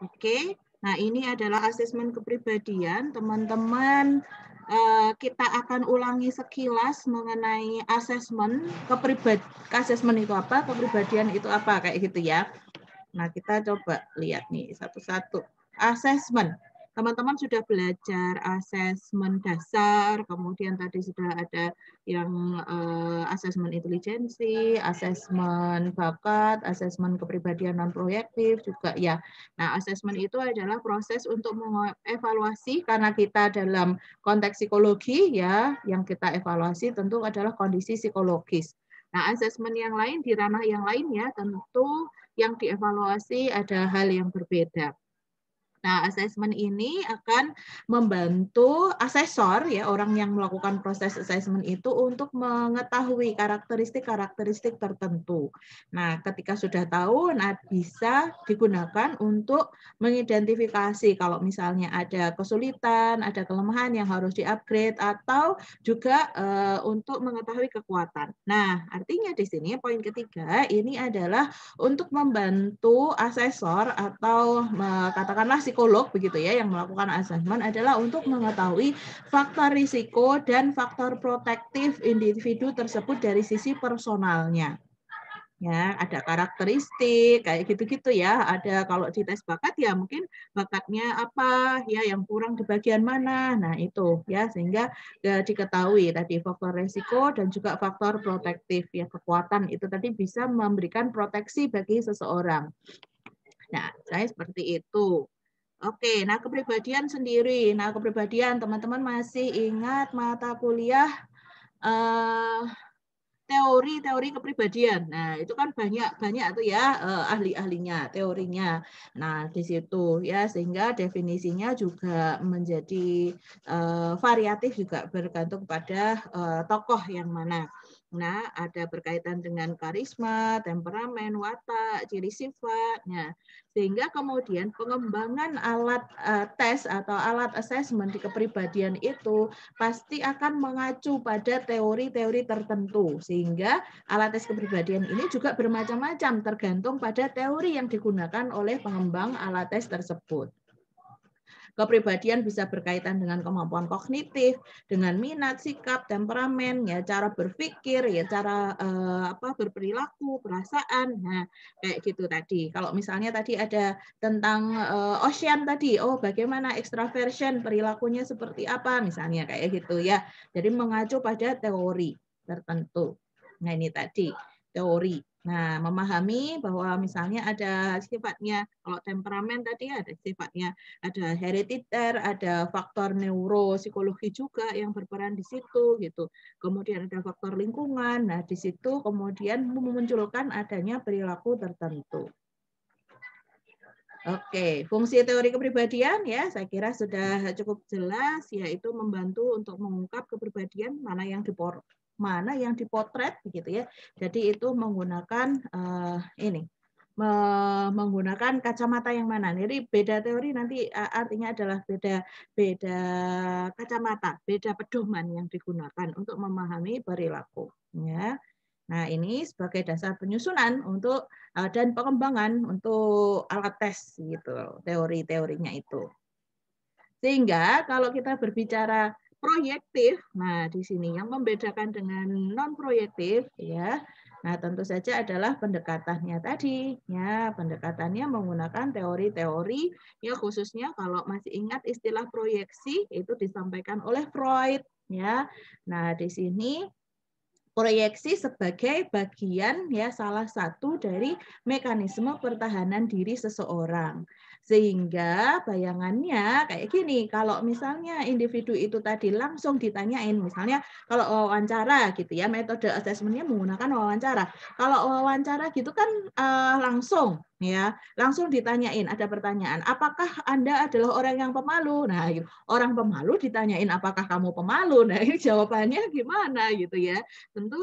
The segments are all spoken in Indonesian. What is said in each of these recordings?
Oke, nah ini adalah asesmen kepribadian. Teman-teman, kita akan ulangi sekilas mengenai asesmen kepribadian. Asesmen itu apa? Kepribadian itu apa? Kayak gitu ya. Nah, kita coba lihat nih satu-satu. Asesmen. Teman-teman sudah belajar asesmen dasar, kemudian tadi sudah ada yang asesmen intelijensi, asesmen bakat, asesmen kepribadian non proyektif juga ya. Nah, asesmen itu adalah proses untuk mengevaluasi karena kita dalam konteks psikologi ya, yang kita evaluasi tentu adalah kondisi psikologis. Nah, asesmen yang lain di ranah yang lain ya, tentu yang dievaluasi ada hal yang berbeda. Nah, asesmen ini akan membantu asesor ya, orang yang melakukan proses asesmen itu untuk mengetahui karakteristik-karakteristik tertentu. Nah, ketika sudah tahu, nah bisa digunakan untuk mengidentifikasi kalau misalnya ada kesulitan, ada kelemahan yang harus di-upgrade atau juga untuk mengetahui kekuatan. Nah, artinya di sini poin ketiga ini adalah untuk membantu asesor atau katakanlah psikolog begitu ya yang melakukan asesmen adalah untuk mengetahui faktor risiko dan faktor protektif individu tersebut dari sisi personalnya. Ya, ada karakteristik kayak gitu-gitu ya. Ada kalau di tes bakat ya mungkin bakatnya apa ya yang kurang di bagian mana. Nah, itu ya sehingga diketahui tadi faktor risiko dan juga faktor protektif ya kekuatan itu tadi bisa memberikan proteksi bagi seseorang. Nah, saya seperti itu. Oke, nah kepribadian sendiri. Nah, kepribadian teman-teman masih ingat mata kuliah eh, teori-teori kepribadian. Nah, itu kan banyak tuh ya ahli-ahlinya, teorinya. Nah, di situ ya sehingga definisinya juga menjadi variatif juga bergantung pada tokoh yang mana. Nah, ada berkaitan dengan karisma, temperamen, watak, ciri sifat. Nah, sehingga kemudian pengembangan alat tes atau alat asesmen di kepribadian itu pasti akan mengacu pada teori-teori tertentu. Sehingga alat tes kepribadian ini juga bermacam-macam tergantung pada teori yang digunakan oleh pengembang alat tes tersebut. Kepribadian bisa berkaitan dengan kemampuan kognitif, dengan minat, sikap, temperamen, ya cara berpikir, ya cara berperilaku, perasaan. Nah, kayak gitu tadi. Kalau misalnya tadi ada tentang Ocean tadi, oh bagaimana extraversion, perilakunya seperti apa misalnya kayak gitu ya. Jadi mengacu pada teori tertentu. Nah, ini tadi teori. Nah, memahami bahwa misalnya ada sifatnya, kalau temperamen tadi ada sifatnya, ada herediter, ada faktor neuropsikologi juga yang berperan di situ gitu. Kemudian ada faktor lingkungan. Nah, di situ kemudian memunculkan adanya perilaku tertentu. Oke, fungsi teori kepribadian ya saya kira sudah cukup jelas, yaitu membantu untuk mengungkap kepribadian mana yang dipotret begitu ya. Jadi itu menggunakan menggunakan kacamata yang mana. Jadi beda teori nanti artinya adalah beda kacamata, beda pedoman yang digunakan untuk memahami perilaku. Ya. Nah, ini sebagai dasar penyusunan untuk dan pengembangan untuk alat tes gitu, teori-teorinya itu. Sehingga kalau kita berbicara proyektif, nah di sini yang membedakan dengan non proyektif ya. Nah, tentu saja adalah pendekatannya tadi ya, pendekatannya menggunakan teori-teori ya khususnya kalau masih ingat istilah proyeksi itu disampaikan oleh Freud ya. Nah, di sini proyeksi sebagai bagian ya salah satu dari mekanisme pertahanan diri seseorang. Sehingga bayangannya kayak gini, kalau misalnya individu itu tadi langsung ditanyain, misalnya kalau wawancara gitu ya, metode asesmennya menggunakan wawancara. Kalau wawancara gitu kan langsung ya, langsung ditanyain, ada pertanyaan, apakah Anda adalah orang yang pemalu? Nah, gitu. Orang pemalu ditanyain apakah kamu pemalu? Nah, ini jawabannya gimana gitu ya. Tentu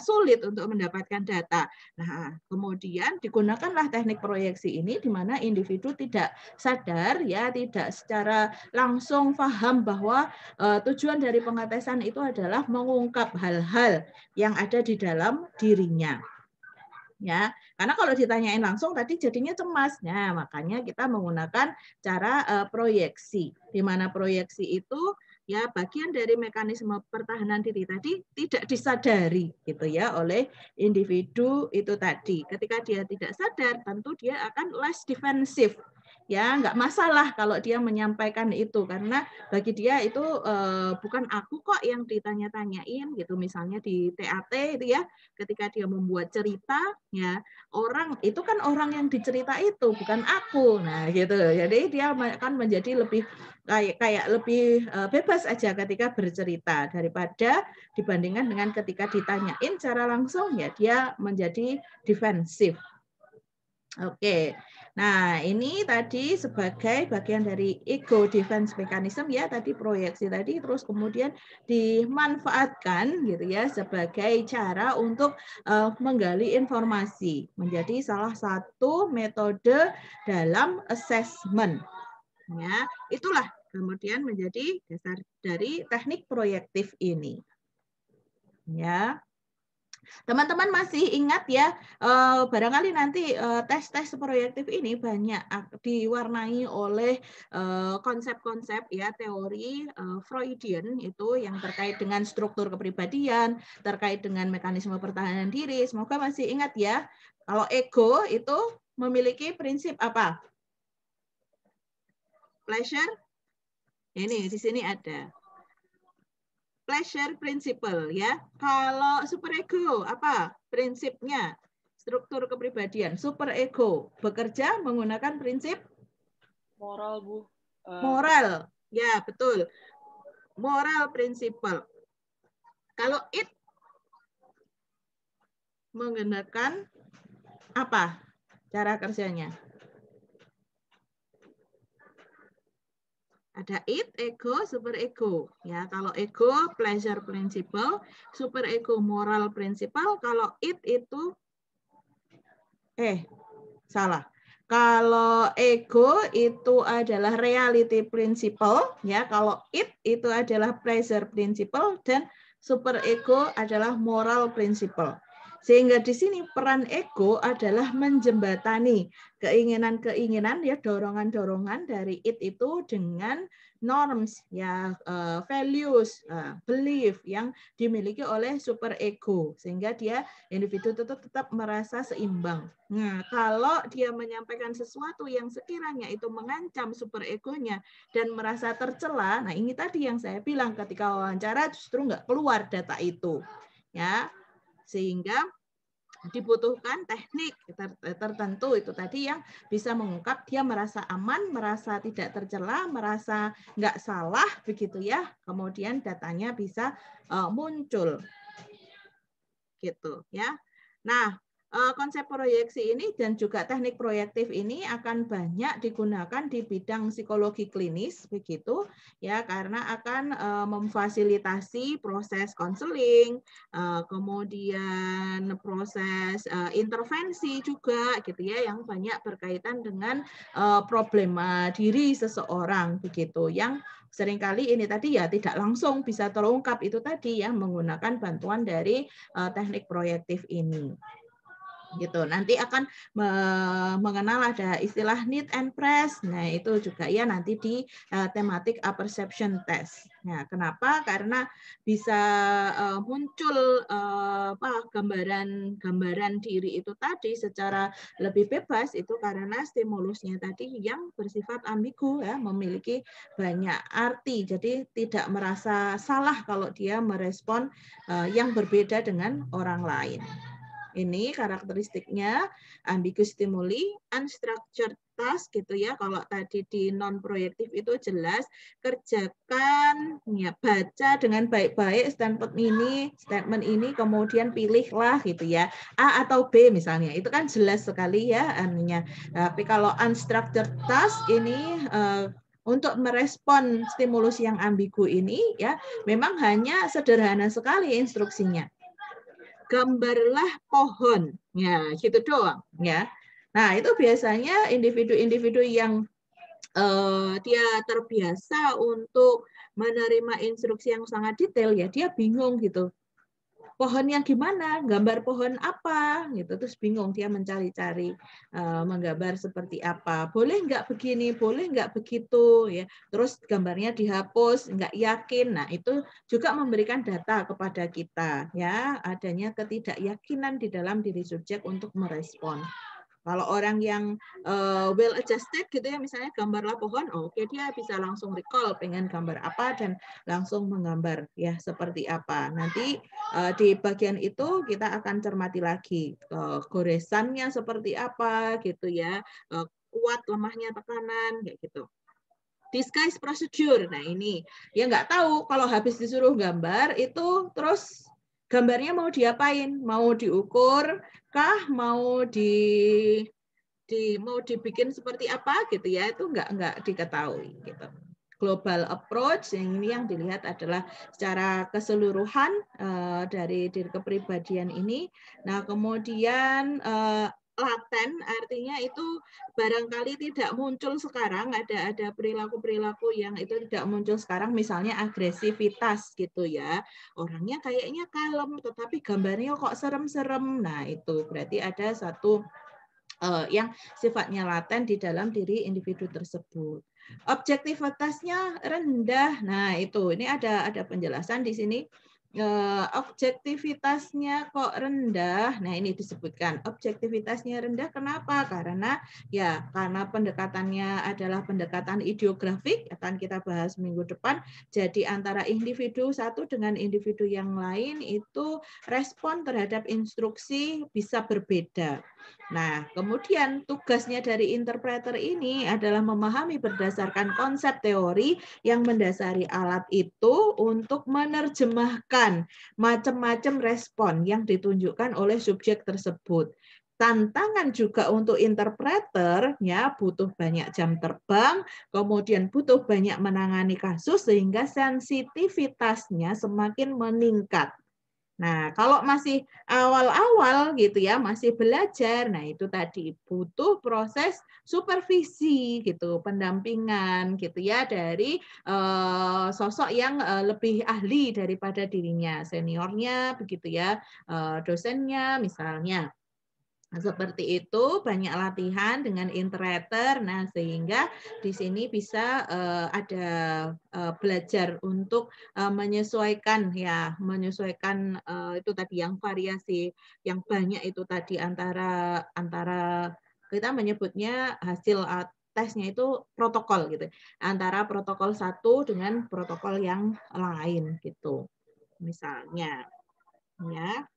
sulit untuk mendapatkan data. Nah, kemudian digunakanlah teknik proyeksi ini di mana individu tidak sadar ya, tidak secara langsung paham bahwa tujuan dari pengetesan itu adalah mengungkap hal-hal yang ada di dalam dirinya. Ya, karena kalau ditanyain langsung tadi jadinya cemas. Nah, makanya kita menggunakan cara proyeksi. Di mana proyeksi itu ya bagian dari mekanisme pertahanan diri tadi tidak disadari gitu ya oleh individu itu tadi. Ketika dia tidak sadar, tentu dia akan less defensive. Ya, nggak masalah kalau dia menyampaikan itu karena bagi dia itu bukan aku kok yang ditanya-tanyain gitu. Misalnya di TAT itu ya, ketika dia membuat cerita ya orang itu kan orang yang dicerita itu bukan aku. Nah gitu, jadi dia akan menjadi lebih kayak lebih bebas aja ketika bercerita daripada dibandingkan dengan ketika ditanyain secara langsung ya dia menjadi defensif. Oke, nah ini tadi sebagai bagian dari ego defense mechanism ya tadi proyeksi tadi, terus kemudian dimanfaatkan gitu ya sebagai cara untuk menggali informasi menjadi salah satu metode dalam assessment. Ya, itulah kemudian menjadi dasar dari teknik proyektif ini. Ya. Teman-teman masih ingat ya, barangkali nanti tes-tes proyektif ini banyak diwarnai oleh konsep-konsep ya teori Freudian itu yang terkait dengan struktur kepribadian, terkait dengan mekanisme pertahanan diri. Semoga masih ingat ya, kalau ego itu memiliki prinsip apa? Pleasure? Ini di sini ada. Pleasure principle ya. Kalau superego apa prinsipnya? Struktur kepribadian. Superego bekerja menggunakan prinsip moral, Bu. Moral. Ya, betul. Moral principle. Kalau it menggunakan apa cara kerjanya? Ada it, ego, superego. Ya, kalau ego pleasure principle, superego moral principle. Kalau it itu salah. Kalau ego itu adalah reality principle, ya. Kalau it itu adalah pleasure principle dan superego adalah moral principle. Sehingga di sini peran ego adalah menjembatani keinginan-keinginan ya dorongan-dorongan dari it itu dengan norms ya values, belief yang dimiliki oleh superego sehingga dia individu itu tetap merasa seimbang. Nah, kalau dia menyampaikan sesuatu yang sekiranya itu mengancam superegonya dan merasa tercela, nah ini tadi yang saya bilang ketika wawancara justru nggak keluar data itu, ya sehingga dibutuhkan teknik tertentu itu tadi yang bisa mengungkap dia merasa aman, merasa tidak tercela, merasa nggak salah begitu ya, kemudian datanya bisa muncul gitu ya. Nah, konsep proyeksi ini dan juga teknik proyektif ini akan banyak digunakan di bidang psikologi klinis begitu ya karena akan memfasilitasi proses konseling, kemudian proses intervensi juga gitu ya yang banyak berkaitan dengan problema diri seseorang begitu yang seringkali ini tadi ya tidak langsung bisa terungkap itu tadi ya menggunakan bantuan dari teknik proyektif ini. Gitu. Nanti akan mengenal ada istilah need and press. Nah, itu juga ya nanti di tematik perception test. Nah, kenapa? Karena bisa muncul gambaran diri itu tadi secara lebih bebas itu karena stimulusnya tadi yang bersifat ambigu ya, memiliki banyak arti. Jadi tidak merasa salah kalau dia merespon yang berbeda dengan orang lain. Ini karakteristiknya ambiguous stimuli, unstructured task gitu ya. Kalau tadi di non proyektif itu jelas kerjakan ya, baca dengan baik-baik statement ini kemudian pilihlah gitu ya. A atau B misalnya. Itu kan jelas sekali ya anunya. Tapi kalau unstructured task ini untuk merespon stimulus yang ambigu ini ya memang hanya sederhana sekali instruksinya. Gambarlah pohon, ya gitu doang, ya. Nah itu biasanya individu-individu yang dia terbiasa untuk menerima instruksi yang sangat detail, ya dia bingung gitu. pohon yang gimana, gambar pohon apa, gitu. Terus bingung dia mencari-cari menggambar seperti apa. Boleh nggak begini, boleh nggak begitu, ya. Terus gambarnya dihapus, nggak yakin. Nah, itu juga memberikan data kepada kita, ya, adanya ketidakyakinan di dalam diri subjek untuk merespon. Kalau orang yang well adjusted gitu ya, misalnya gambarlah pohon, oke, dia bisa langsung recall pengen gambar apa dan langsung menggambar ya seperti apa. Nanti di bagian itu kita akan cermati lagi goresannya seperti apa gitu ya, kuat lemahnya tekanan kayak gitu. Disguise procedure, nah ini ya nggak tahu kalau habis disuruh gambar itu terus gambarnya mau diapain, mau diukur kah, mau mau dibikin seperti apa gitu ya, itu nggak diketahui gitu. Global approach yang ini yang dilihat adalah secara keseluruhan dari diri kepribadian ini. Nah, kemudian laten artinya itu barangkali tidak muncul sekarang, ada perilaku-perilaku yang itu tidak muncul sekarang, misalnya agresivitas gitu ya, orangnya kayaknya kalem tetapi gambarnya kok serem-serem. Nah, itu berarti ada satu yang sifatnya laten di dalam diri individu tersebut. Objektivitasnya rendah. Nah, itu ini ada penjelasan di sini. Objektivitasnya kok rendah. Nah, ini disebutkan objektivitasnya rendah. Kenapa? Karena pendekatannya adalah pendekatan ideografik, akan kita bahas minggu depan. Jadi antara individu satu dengan individu yang lain itu respon terhadap instruksi bisa berbeda. Nah, kemudian tugasnya dari interpreter ini adalah memahami berdasarkan konsep teori yang mendasari alat itu untuk menerjemahkan macam-macam respon yang ditunjukkan oleh subjek tersebut. Tantangan juga untuk interpreter, ya, butuh banyak jam terbang, kemudian butuh banyak menangani kasus sehingga sensitivitasnya semakin meningkat. Nah, kalau masih awal-awal gitu ya, masih belajar, nah itu tadi butuh proses supervisi gitu, pendampingan gitu ya dari sosok yang lebih ahli daripada dirinya, seniornya begitu ya, dosennya misalnya. Nah, seperti itu, banyak latihan dengan interpreter. Nah, sehingga di sini bisa ada belajar untuk menyesuaikan itu tadi yang variasi yang banyak itu tadi antara kita menyebutnya hasil tesnya itu protokol gitu. Antara protokol satu dengan protokol yang lain gitu. Misalnya, ya.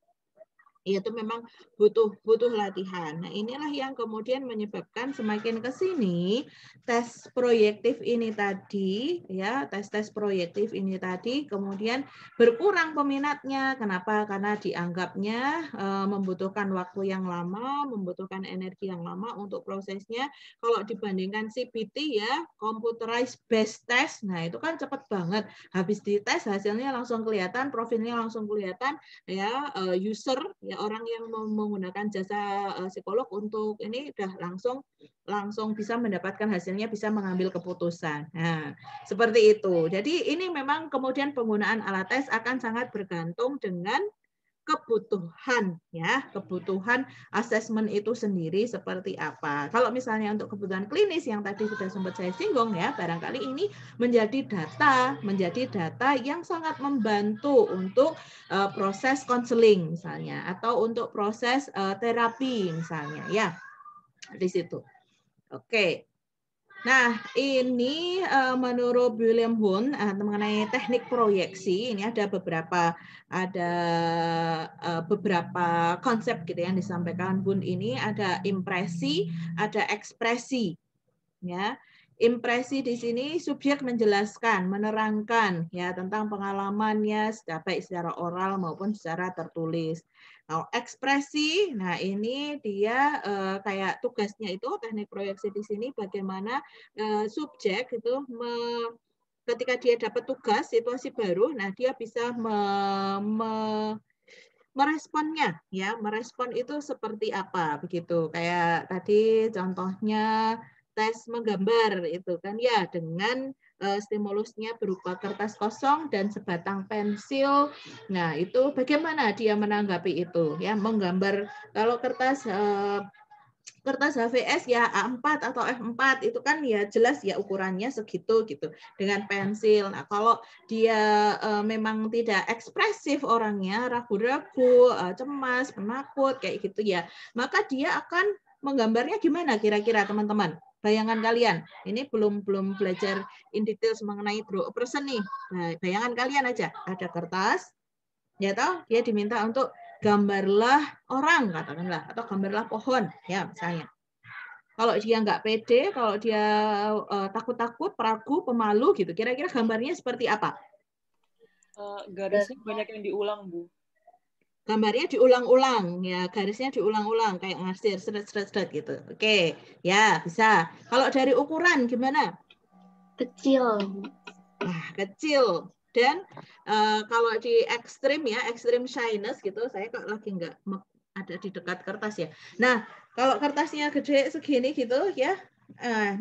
Itu memang butuh latihan. Nah, inilah yang kemudian menyebabkan semakin ke sini tes proyektif ini tadi ya, tes proyektif ini tadi kemudian berkurang peminatnya. Kenapa? Karena dianggapnya membutuhkan waktu yang lama, membutuhkan energi yang lama untuk prosesnya. Kalau dibandingkan CBT ya, computerized based test, nah itu kan cepat banget. Habis dites hasilnya langsung kelihatan, profilnya langsung kelihatan ya, user ya, orang yang menggunakan jasa psikolog untuk ini udah langsung bisa mendapatkan hasilnya, bisa mengambil keputusan. Nah, seperti itu. Jadi ini memang kemudian penggunaan alat tes akan sangat bergantung dengan kebutuhan asesmen itu sendiri seperti apa. Kalau misalnya untuk kebutuhan klinis yang tadi sudah sempat saya singgung ya, barangkali ini menjadi data yang sangat membantu untuk proses konseling misalnya, atau untuk proses terapi misalnya ya, di situ. Oke. Nah, ini menurut William Hunt mengenai teknik proyeksi, ini ada beberapa konsep gitu yang disampaikan Hunt ini, ada impresi, ada ekspresi. Ya. Impresi di sini subjek menjelaskan, menerangkan ya tentang pengalamannya baik secara oral maupun secara tertulis. Nah, ekspresi, nah ini dia kayak tugasnya itu teknik proyeksi di sini bagaimana subjek itu ketika dia dapat tugas situasi baru, nah dia bisa meresponnya ya, merespon itu seperti apa begitu. Kayak tadi contohnya tes menggambar itu kan ya, dengan stimulusnya berupa kertas kosong dan sebatang pensil. Nah, itu bagaimana dia menanggapi itu? Ya, menggambar kalau kertas HVS ya A4 atau F4 itu kan ya jelas ya ukurannya segitu gitu dengan pensil. Nah, kalau dia memang tidak ekspresif orangnya, ragu-ragu, cemas, penakut kayak gitu ya, maka dia akan menggambarnya gimana kira-kira teman-teman? Bayangan kalian, ini belum belajar in details mengenai draw a person nih. Nah, bayangan kalian aja, ada kertas, ya toh dia diminta untuk gambarlah orang katakanlah atau gambarlah pohon ya misalnya. Kalau dia nggak pede, kalau dia takut-takut, ragu, pemalu gitu, kira-kira gambarnya seperti apa? Garisnya banyak yang diulang, Bu. Gambarnya diulang-ulang ya, garisnya diulang-ulang kayak ngasir seret-seret gitu. Oke, ya bisa. Kalau dari ukuran gimana? Kecil. Nah, kecil. Dan kalau di ekstrim ya, ekstrim shyness gitu, saya kok lagi nggak ada di dekat kertas ya. Nah, kalau kertasnya gede segini gitu ya,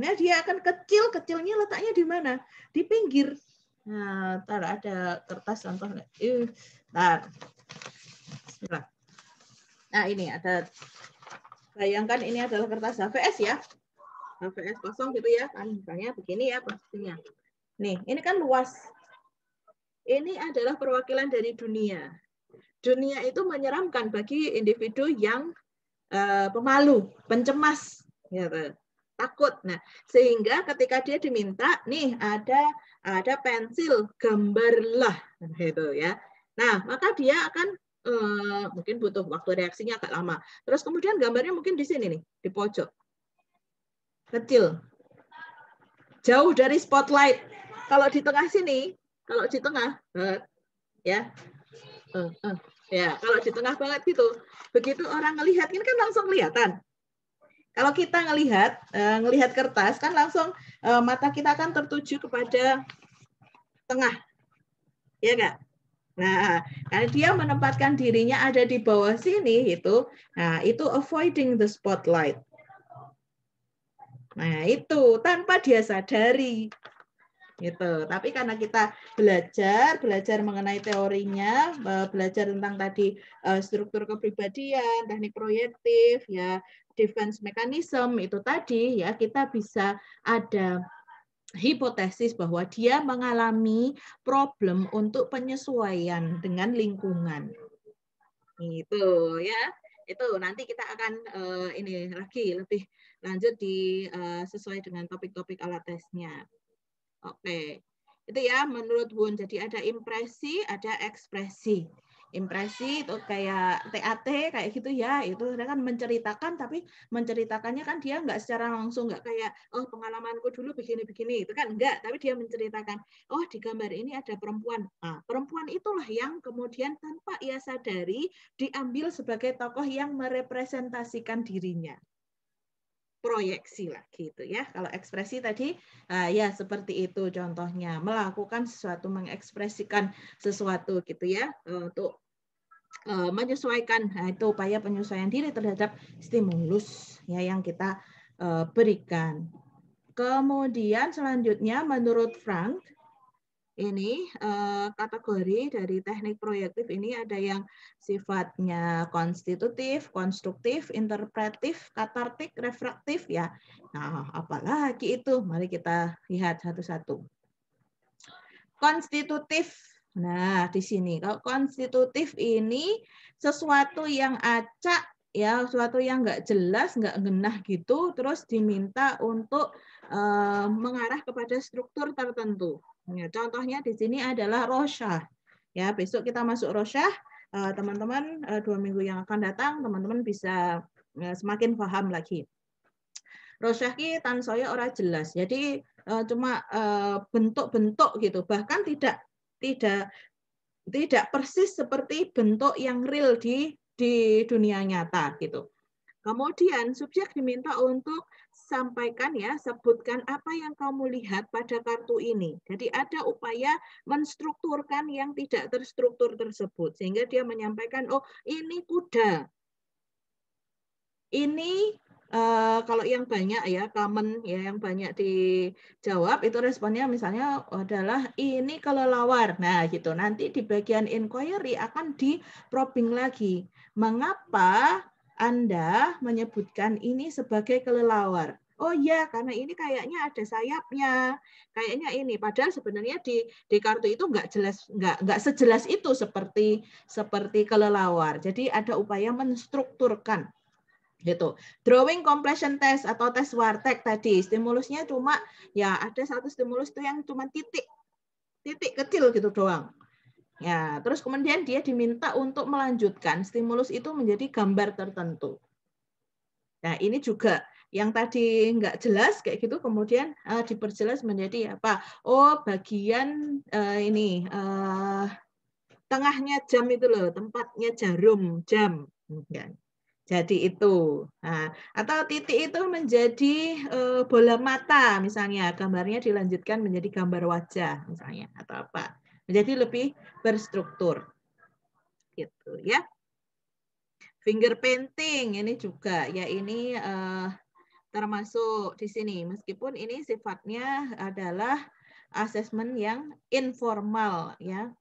nah dia akan kecil, kecilnya letaknya di mana? Di pinggir. Nah, ntar ada kertas contoh. Ntar. Nah, ini ada, bayangkan ini adalah kertas HVS ya. HVS kosong gitu ya, kan misalnya begini ya posisinya. Nih, ini kan luas. Ini adalah perwakilan dari dunia. Dunia itu menyeramkan bagi individu yang pemalu, pencemas, gitu. Takut. Nah, sehingga ketika dia diminta, nih ada pensil, gambarlah, gitu ya. Nah, maka dia akan mungkin butuh waktu reaksinya agak lama. Terus kemudian gambarnya mungkin di sini nih, di pojok, kecil, jauh dari spotlight. Kalau di tengah sini, kalau di tengah, ya, ya, kalau di tengah banget gitu, begitu orang ngelihat ini kan langsung kelihatan. Kalau kita ngelihat kertas kan langsung mata kita akan tertuju kepada tengah, ya nggak? Nah, karena dia menempatkan dirinya ada di bawah sini itu, nah itu avoiding the spotlight. Nah itu tanpa dia sadari. Gitu. Tapi karena kita belajar mengenai teorinya, belajar tentang tadi struktur kepribadian, teknik proyektif, ya defense mechanism itu tadi ya kita bisa ada hipotesis bahwa dia mengalami problem untuk penyesuaian dengan lingkungan. Itu ya. Itu nanti kita akan ini lagi lebih lanjut di sesuai dengan topik-topik alat tesnya. Oke, itu ya menurut Bun. Jadi ada impresi, ada ekspresi. Impresi itu kayak TAT kayak gitu ya, itu kan menceritakan, tapi menceritakannya kan dia nggak secara langsung, nggak kayak oh pengalamanku dulu begini-begini, itu kan enggak, tapi dia menceritakan oh di gambar ini ada perempuan. Nah, perempuan itulah yang kemudian tanpa ia sadari diambil sebagai tokoh yang merepresentasikan dirinya. Proyeksi lah gitu ya. Kalau ekspresi tadi ya seperti itu contohnya, melakukan sesuatu, mengekspresikan sesuatu gitu ya untuk menyesuaikan. Nah, itu upaya penyesuaian diri terhadap stimulus ya yang kita berikan. Kemudian selanjutnya menurut Frank ini kategori dari teknik proyektif ini ada yang sifatnya konstitutif, konstruktif, interpretif, katartik, refraktif ya. Nah, apalagi itu? Mari kita lihat satu-satu. Konstitutif. Nah, di sini kalau konstitutif ini sesuatu yang acak ya, sesuatu yang nggak jelas, nggak genah gitu, terus diminta untuk mengarah kepada struktur tertentu. Ya, contohnya di sini adalah rosyah. Ya, besok kita masuk rosyah, teman-teman 2 minggu yang akan datang, teman-teman bisa semakin paham lagi. Rosyah ki tansaya ora jelas. Jadi cuma bentuk-bentuk gitu, bahkan tidak persis seperti bentuk yang real di dunia nyata gitu. Kemudian subjek diminta untuk sampaikan ya, sebutkan apa yang kamu lihat pada kartu ini. Jadi ada upaya menstrukturkan yang tidak terstruktur tersebut sehingga dia menyampaikan oh ini kuda. Ini kalau yang banyak ya, common ya, yang banyak dijawab itu responnya misalnya adalah ini kelelawar. Nah, gitu. Nanti di bagian inquiry akan di probing lagi. Mengapa Anda menyebutkan ini sebagai kelelawar? Oh iya, karena ini kayaknya ada sayapnya, kayaknya ini. Padahal sebenarnya di kartu itu nggak sejelas itu seperti kelelawar. Jadi ada upaya menstrukturkan gitu. Drawing completion test atau tes wartek tadi, stimulusnya cuma ya ada satu stimulus itu yang cuma titik kecil gitu doang. Ya, terus kemudian dia diminta untuk melanjutkan stimulus itu menjadi gambar tertentu. Nah, ini juga yang tadi nggak jelas kayak gitu, kemudian diperjelas menjadi apa? Oh, bagian ini tengahnya jam itu loh, tempatnya jarum jam. Jadi itu. Nah, atau titik itu menjadi bola mata misalnya, gambarnya dilanjutkan menjadi gambar wajah misalnya atau apa. Menjadi lebih berstruktur. Gitu ya. Finger painting ini juga ya ini termasuk di sini meskipun ini sifatnya adalah asesmen yang informal ya.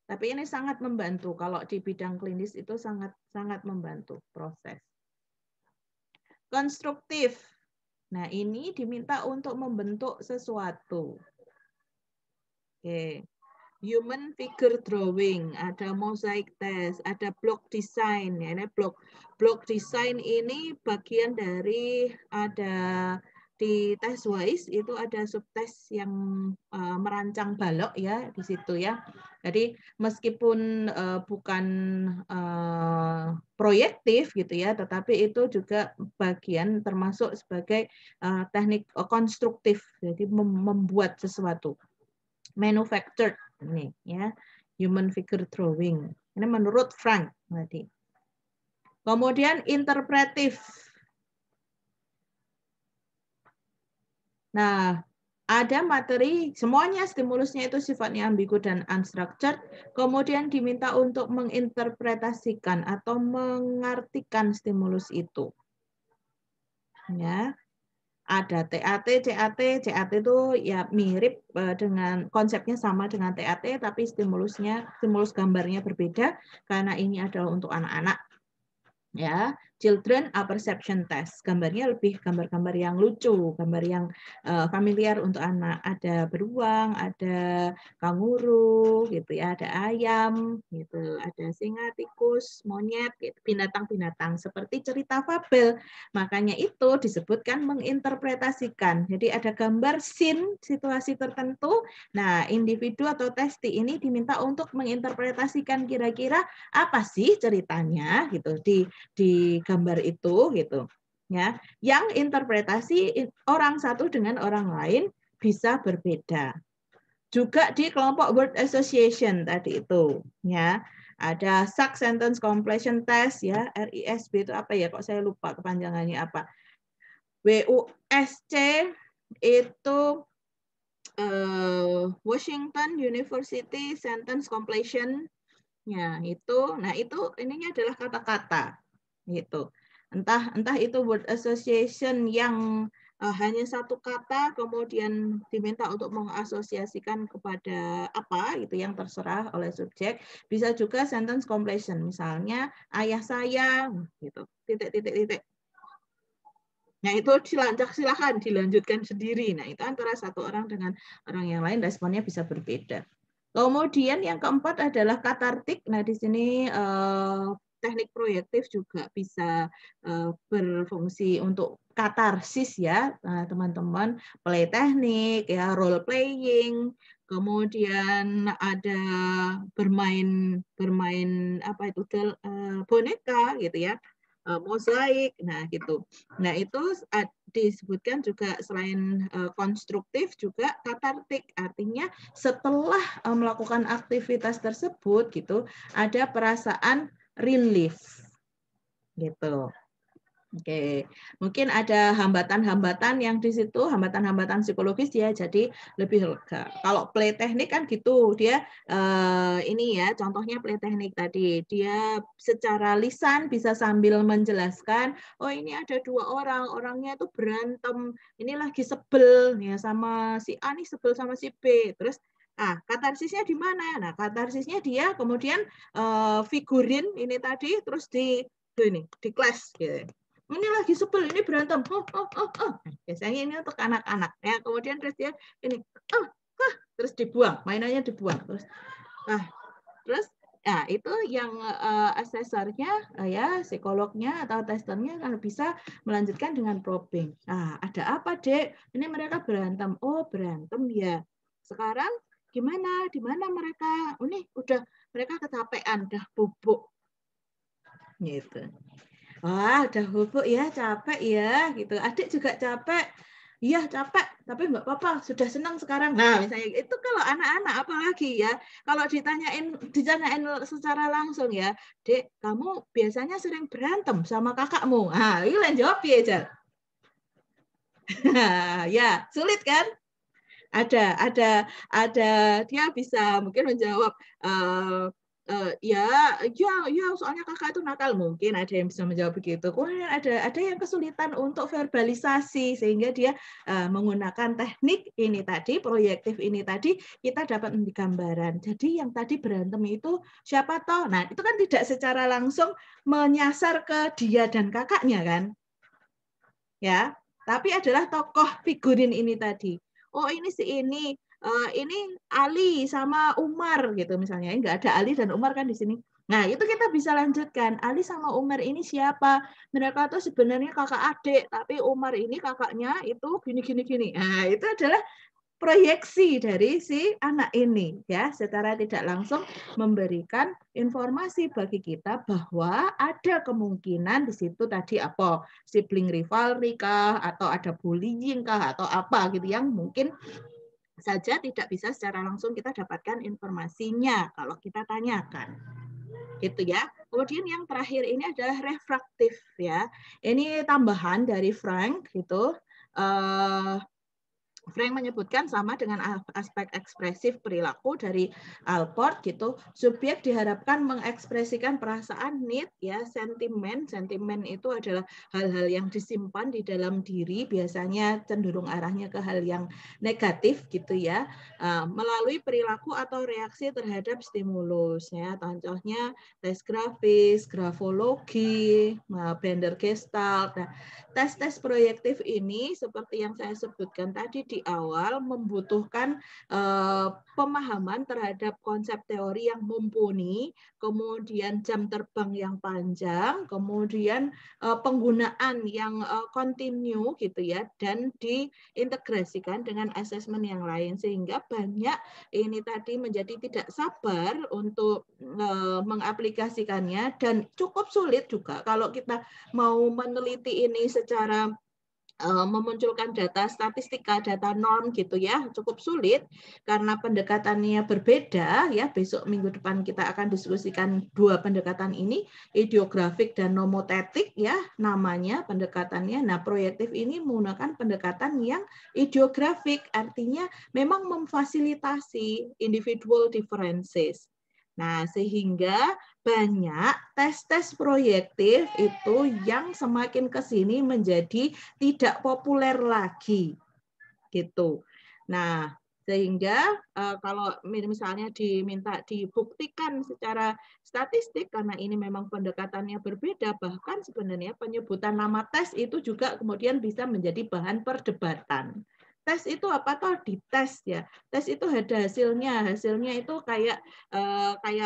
Tapi ini sangat membantu kalau di bidang klinis itu sangat membantu proses. Konstruktif. Nah, ini diminta untuk membentuk sesuatu. Oke. Human figure drawing, ada mosaic test, ada block design. Ya, ini block design ini bagian dari ada di tes WISE itu ada subtes yang merancang balok ya di situ ya. Jadi meskipun bukan proyektif gitu ya, tetapi itu juga bagian termasuk sebagai teknik konstruktif. Jadi membuat sesuatu. Manufactured ini ya, human figure drawing. Ini menurut Frank tadi. Kemudian interpretif. Nah, ada materi, semuanya stimulusnya itu sifatnya ambigu dan unstructured, kemudian diminta untuk menginterpretasikan atau mengartikan stimulus itu. Ya. Ada TAT, CAT itu ya mirip dengan konsepnya sama dengan TAT, tapi stimulus gambarnya berbeda karena ini adalah untuk anak-anak. Ya, children apperception test, gambarnya lebih gambar-gambar yang lucu, gambar yang familiar untuk anak. Ada beruang, ada kanguru, gitu ya, ada ayam, gitu, ada singa, tikus, monyet, gitu, binatang-binatang seperti cerita fabel. Makanya itu disebutkan menginterpretasikan. Jadi ada gambar scene situasi tertentu. Nah, individu atau testi ini diminta untuk menginterpretasikan kira-kira apa sih ceritanya, gitu di gambar itu gitu ya, yang interpretasi orang satu dengan orang lain bisa berbeda. Juga di kelompok word association tadi itu ya, ada Sack sentence completion test ya, RISB itu apa ya, kok saya lupa kepanjangannya apa. WUSC itu Washington University sentence completion ya, itu. Nah, itu ininya adalah kata-kata gitu. Entah itu word association yang hanya satu kata kemudian diminta untuk mengasosiasikan kepada apa gitu yang terserah oleh subjek, bisa juga sentence completion, misalnya ayah saya gitu, titik. Nah, itu silakan dilanjutkan sendiri. Nah, itu antara satu orang dengan orang yang lain responnya bisa berbeda. Kemudian yang keempat adalah katartik. Nah, di sini teknik proyektif juga bisa berfungsi untuk katarsis ya, teman-teman. Play teknik ya, role playing, kemudian ada bermain apa itu boneka gitu ya. Mosaik, nah gitu. Nah itu disebutkan juga selain konstruktif juga katartik, artinya setelah melakukan aktivitas tersebut gitu ada perasaan relief gitu. Oke, mungkin ada hambatan-hambatan yang di situ, hambatan-hambatan psikologis ya, jadi lebih lega. Kalau play teknik kan gitu, dia ini ya, contohnya play teknik tadi, dia secara lisan bisa sambil menjelaskan, oh ini ada 2 orang, orangnya itu berantem, ini lagi sebel ya sama si A nih sebel sama si B, terus katarsisnya di mana? Nah, katarsisnya dia kemudian figurin ini tadi, terus di kelas gitu. Ini lagi sebel, ini berantem. Biasanya ini untuk anak-anak ya. Kemudian terus dia ini terus dibuang, mainannya dibuang. Terus itu yang asesornya ya psikolognya atau testernya kalau bisa melanjutkan dengan probing. Ada apa, Dek? Ini mereka berantem. Oh, berantem ya. Sekarang gimana? Di mana mereka? Ini udah mereka kecapean, udah bubuk. Gitu. Wah, udah bubuk ya, capek ya, gitu. Adik juga capek. Iya, capek, tapi nggak apa-apa, sudah senang sekarang. Nah, misalnya itu kalau anak-anak apalagi ya, kalau ditanyain secara langsung ya, Dek, kamu biasanya sering berantem sama kakakmu. Ini jawab ya, Jal. Ya, sulit kan? Ada dia bisa mungkin menjawab ya soalnya kakak itu nakal, mungkin ada yang bisa menjawab begitu. Kemudian ada yang kesulitan untuk verbalisasi sehingga dia menggunakan teknik ini tadi, proyektif ini tadi, kita dapat gambaran. Jadi yang tadi berantem itu siapa toh? Nah, itu kan tidak secara langsung menyasar ke dia dan kakaknya kan? Ya, tapi adalah tokoh figurin ini tadi. Oh, ini si ini Ali sama Umar gitu misalnya. Enggak ada Ali dan Umar kan di sini. Nah, itu kita bisa lanjutkan. Ali sama Umar ini siapa? Mereka tuh sebenarnya kakak adik, tapi Umar ini kakaknya itu gini. Nah, itu adalah proyeksi dari si anak ini ya, secara tidak langsung memberikan informasi bagi kita bahwa ada kemungkinan di situ tadi apa sibling rivalry kah, atau ada bullying kah, atau apa gitu yang mungkin saja tidak bisa secara langsung kita dapatkan informasinya kalau kita tanyakan. Gitu ya. Kemudian yang terakhir ini adalah refraktif ya. Ini tambahan dari Frank gitu. Frank menyebutkan sama dengan aspek ekspresif perilaku dari Alport gitu. Subjek diharapkan mengekspresikan perasaan, need ya, sentimen. Sentimen itu adalah hal-hal yang disimpan di dalam diri, biasanya cenderung arahnya ke hal yang negatif gitu ya. Melalui perilaku atau reaksi terhadap stimulus ya. Contohnya tes grafis, grafologi, Blender Gestalt. Nah, tes-tes proyektif ini seperti yang saya sebutkan tadi di awal membutuhkan pemahaman terhadap konsep teori yang mumpuni, kemudian jam terbang yang panjang, kemudian penggunaan yang kontinu gitu ya, dan diintegrasikan dengan asesmen yang lain sehingga banyak ini tadi menjadi tidak sabar untuk mengaplikasikannya dan cukup sulit juga kalau kita mau meneliti ini secara memunculkan data statistika, data norm gitu ya, cukup sulit karena pendekatannya berbeda ya. Besok minggu depan kita akan diskusikan 2 pendekatan ini, ideografik dan nomotetik ya namanya pendekatannya. Nah, proyektif ini menggunakan pendekatan yang ideografik, artinya memang memfasilitasi individual differences. Nah, sehingga banyak tes-tes proyektif itu yang semakin ke sini menjadi tidak populer lagi. Gitu. Nah, sehingga kalau misalnya diminta dibuktikan secara statistik, karena ini memang pendekatannya berbeda, bahkan sebenarnya penyebutan nama tes itu juga kemudian bisa menjadi bahan perdebatan. Tes itu apa toh? Dites ya. Tes itu ada hasilnya. Hasilnya itu kayak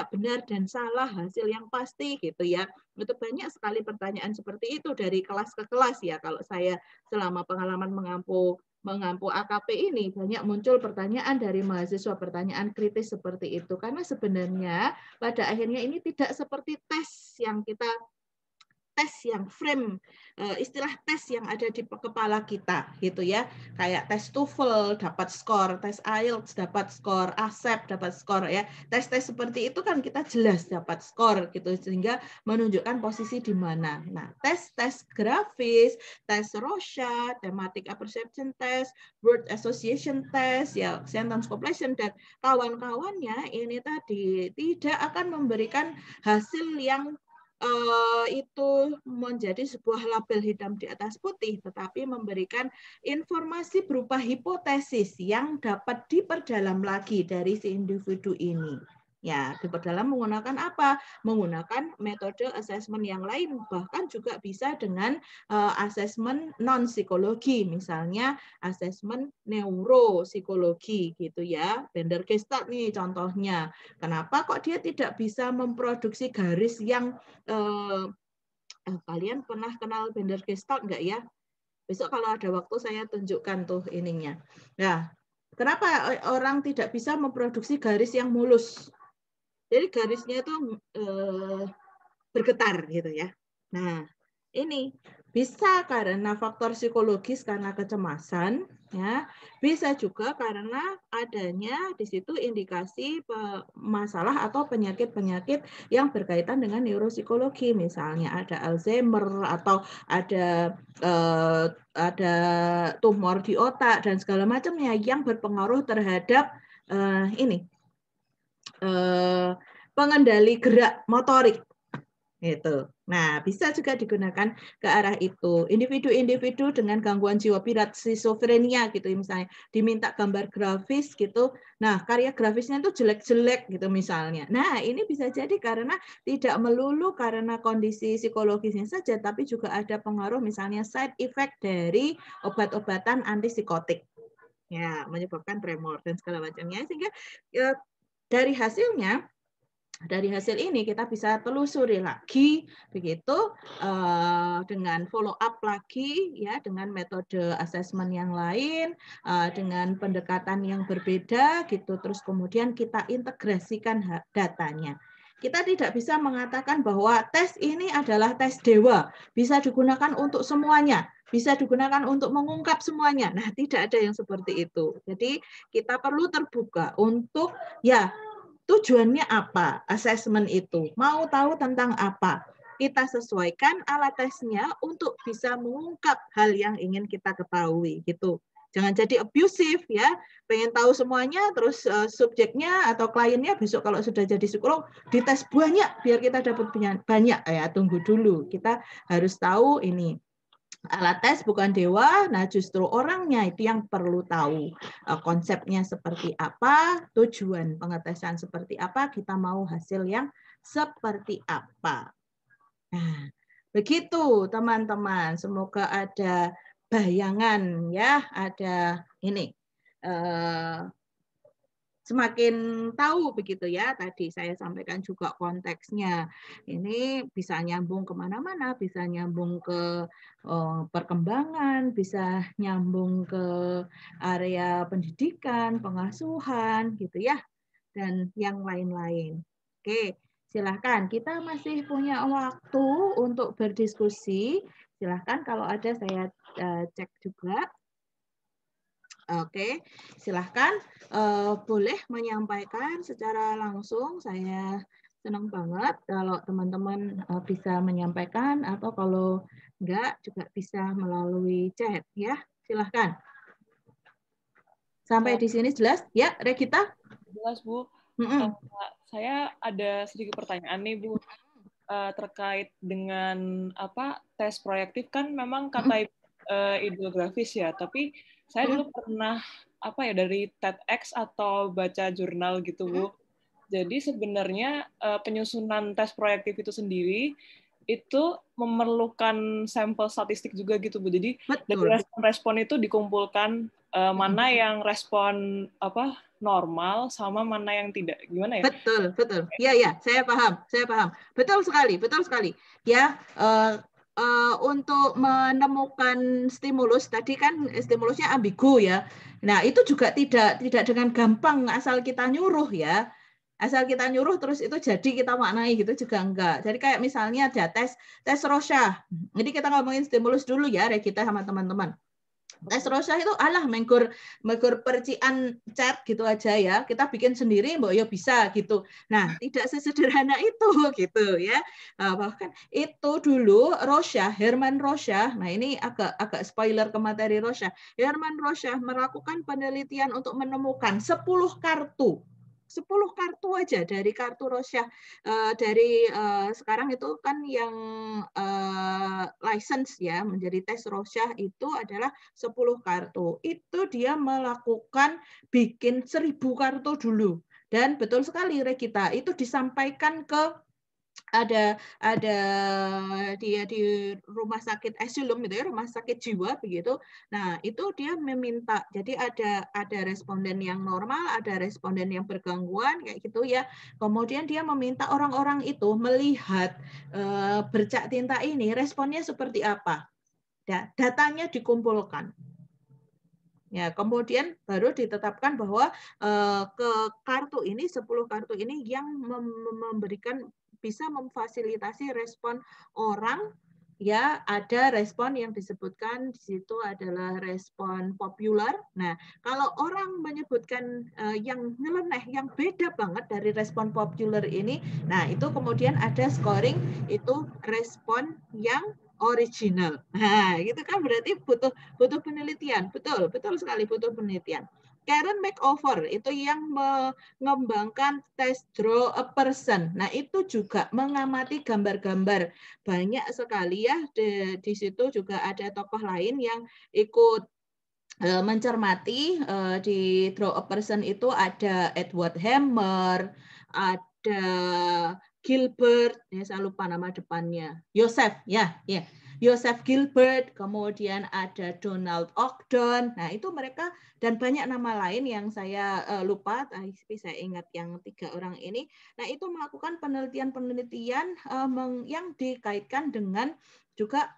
benar dan salah, hasil yang pasti gitu ya. Itu banyak sekali pertanyaan seperti itu dari kelas ke kelas ya. Kalau saya selama pengalaman mengampu AKP ini banyak muncul pertanyaan dari mahasiswa, pertanyaan kritis seperti itu. Karena sebenarnya pada akhirnya ini tidak seperti tes yang kita tes yang frame, istilah tes yang ada di kepala kita gitu ya, kayak tes TOEFL dapat skor, tes IELTS dapat skor, ASEP dapat skor ya. Tes-tes seperti itu kan kita jelas dapat skor gitu, sehingga menunjukkan posisi di mana. Nah, tes-tes grafis, tes Rorschach, thematic apperception test, word association test, ya sentence completion dan kawan-kawannya ini tadi tidak akan memberikan hasil yang itu menjadi sebuah label hitam di atas putih, tetapi memberikan informasi berupa hipotesis yang dapat diperdalam lagi dari si individu ini. Ya, diperdalam menggunakan apa? Menggunakan metode asesmen yang lain, bahkan juga bisa dengan asesmen non-psikologi, misalnya asesmen neuropsikologi gitu ya. Bender-Gestalt nih contohnya. Kenapa kok dia tidak bisa memproduksi garis yang kalian pernah kenal Bender-Gestalt nggak ya? Besok kalau ada waktu saya tunjukkan tuh ininya. Nah, kenapa orang tidak bisa memproduksi garis yang mulus? Jadi garisnya itu bergetar gitu ya. Nah, ini bisa karena faktor psikologis karena kecemasan, ya. Bisa juga karena adanya di situ indikasi masalah atau penyakit-penyakit yang berkaitan dengan neuropsikologi, misalnya ada Alzheimer atau ada tumor di otak dan segala macamnya yang berpengaruh terhadap pengendali gerak motorik. Gitu. Nah, bisa juga digunakan ke arah itu. Individu-individu dengan gangguan jiwa pirat, schizophrenia gitu misalnya, diminta gambar grafis gitu. Nah, karya grafisnya itu jelek-jelek gitu misalnya. Nah, ini bisa jadi karena tidak melulu karena kondisi psikologisnya saja, tapi juga ada pengaruh misalnya side effect dari obat-obatan antipsikotik. Ya, menyebabkan tremor dan segala macamnya. Sehingga dari hasil ini kita bisa telusuri lagi begitu dengan follow up lagi ya dengan metode asesmen yang lain dengan pendekatan yang berbeda gitu, terus kemudian kita integrasikan datanya. Kita tidak bisa mengatakan bahwa tes ini adalah tes dewa, bisa digunakan untuk semuanya, bisa digunakan untuk mengungkap semuanya. Nah, tidak ada yang seperti itu. Jadi kita perlu terbuka untuk ya tujuannya apa? Asesmen itu. Mau tahu tentang apa? Kita sesuaikan alat tesnya untuk bisa mengungkap hal yang ingin kita ketahui gitu. Jangan jadi abusive ya. Pengen tahu semuanya terus subjeknya atau kliennya besok kalau sudah jadi psikolog dites banyak biar kita dapat banyak ya. Tunggu dulu. Kita harus tahu ini. Alat tes bukan dewa, nah justru orangnya itu yang perlu tahu konsepnya seperti apa, tujuan pengetesan seperti apa, kita mau hasil yang seperti apa. Nah, begitu teman-teman, semoga ada bayangan ya, ada ini. Semakin tahu begitu ya, tadi saya sampaikan juga konteksnya. Ini bisa nyambung kemana-mana, bisa nyambung ke perkembangan, bisa nyambung ke area pendidikan, pengasuhan, gitu ya, dan yang lain-lain. Oke, silahkan. Kita masih punya waktu untuk berdiskusi. Silahkan kalau ada saya cek juga. Oke, silahkan boleh menyampaikan secara langsung. Saya senang banget kalau teman-teman bisa menyampaikan atau kalau enggak juga bisa melalui chat ya. Silahkan. Sampai di sini jelas? Ya, Regita? Jelas, Bu. Saya ada sedikit pertanyaan nih, Bu. Terkait dengan tes proyektif kan memang kata ideografis ya, tapi saya dulu pernah dari TEDx atau baca jurnal gitu, Bu. Jadi sebenarnya penyusunan tes proyektif itu sendiri itu memerlukan sampel statistik juga gitu, Bu. Jadi dari respon-respon itu dikumpulkan mana yang respon normal sama mana yang tidak. Gimana ya? Betul. Ya, saya paham. Betul sekali. Ya, untuk menemukan stimulus tadi kan stimulusnya ambigu ya. Nah, itu juga tidak dengan gampang asal kita nyuruh ya. Asal kita nyuruh terus itu jadi kita maknai gitu juga enggak. Jadi kayak misalnya ada tes Rorschach. Jadi kita ngomongin stimulus dulu ya, Regita sama teman-teman. Tes Rorschach itu menggur percian cat gitu aja ya. Kita bikin sendiri, mbok ya bisa gitu. Nah, tidak sesederhana itu gitu ya. Bahkan itu dulu Herman Rorschach. Nah, ini agak spoiler ke materi Rorschach. Herman Rorschach melakukan penelitian untuk menemukan 10 kartu. 10 kartu aja dari kartu Rorschach dari sekarang itu kan yang license ya menjadi tes Rorschach itu adalah 10 kartu. Itu dia melakukan bikin 1000 kartu dulu. Dan betul sekali Regita, itu disampaikan ke ada dia di rumah sakit asylum gitu ya, rumah sakit jiwa begitu. Nah, itu dia meminta. Jadi ada responden yang normal, ada responden yang bergangguan kayak gitu ya. Kemudian dia meminta orang-orang itu melihat bercak tinta ini responnya seperti apa. Datanya dikumpulkan. Ya, kemudian baru ditetapkan bahwa ke kartu ini 10 kartu ini yang memberikan bisa memfasilitasi respon orang ya, ada respon yang disebutkan di situ adalah respon populer. Nah, kalau orang menyebutkan yang nyeleneh, yang beda banget dari respon populer ini, nah itu kemudian ada scoring itu respon yang original. Nah, itu kan berarti butuh penelitian. Betul sekali butuh penelitian. Karen McOver itu yang mengembangkan tes Draw a Person. Nah, itu juga mengamati gambar-gambar. Banyak sekali ya di situ juga ada tokoh lain yang ikut mencermati. Di Draw a Person itu ada Edward Hammer, ada Gilbert, saya lupa nama depannya, Joseph Gilbert, kemudian ada Donald Ogden. Nah, itu mereka dan banyak nama lain yang saya lupa, tapi saya ingat yang 3 orang ini. Nah, itu melakukan penelitian-penelitian yang dikaitkan dengan juga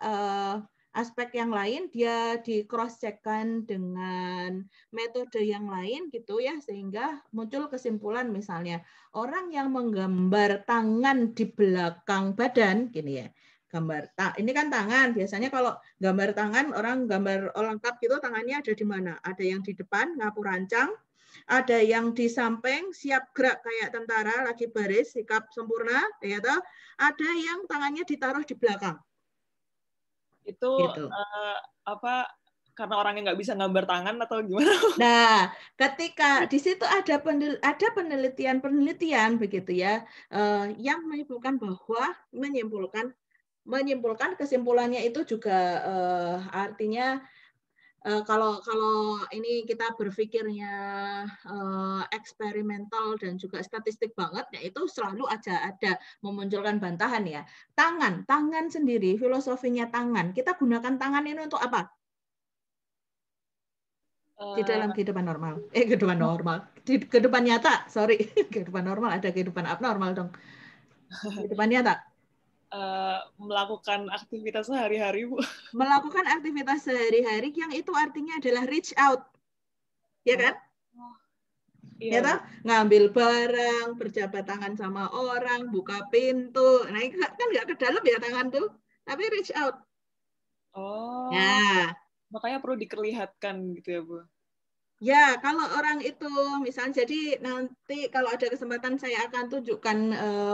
aspek yang lain, dia di cross check-kan dengan metode yang lain gitu ya, sehingga muncul kesimpulan misalnya orang yang menggambar tangan di belakang badan gini ya. Ini kan tangan, biasanya kalau gambar tangan orang gambar lengkap gitu tangannya ada di mana? Ada yang di depan ngapu rancang, ada yang di samping siap gerak kayak tentara lagi baris sikap sempurna, ya toh. Ada yang tangannya ditaruh di belakang. Itu gitu. Karena orangnya nggak bisa gambar tangan atau gimana? Nah, ketika di situ ada penelitian begitu ya, yang menyimpulkan kesimpulannya itu juga artinya kalau ini kita berpikirnya eksperimental dan juga statistik banget, ya itu selalu ada memunculkan bantahan ya. Tangan sendiri, filosofinya tangan. Kita gunakan tangan ini untuk apa? Di dalam kehidupan normal. Di kehidupan nyata, sorry. Kehidupan normal, ada kehidupan abnormal dong. Kehidupan nyata. Melakukan aktivitas sehari-hari, Bu. Melakukan aktivitas sehari-hari yang itu artinya adalah reach out. Ya kan? Iya. Ya toh? Ngambil barang, berjabat tangan sama orang, buka pintu. Nah, itu kan nggak ke dalam ya tangan tuh, tapi reach out. Oh. Nah, makanya perlu diperlihatkan gitu ya, Bu. Ya, kalau orang itu misalnya, jadi nanti kalau ada kesempatan saya akan tunjukkan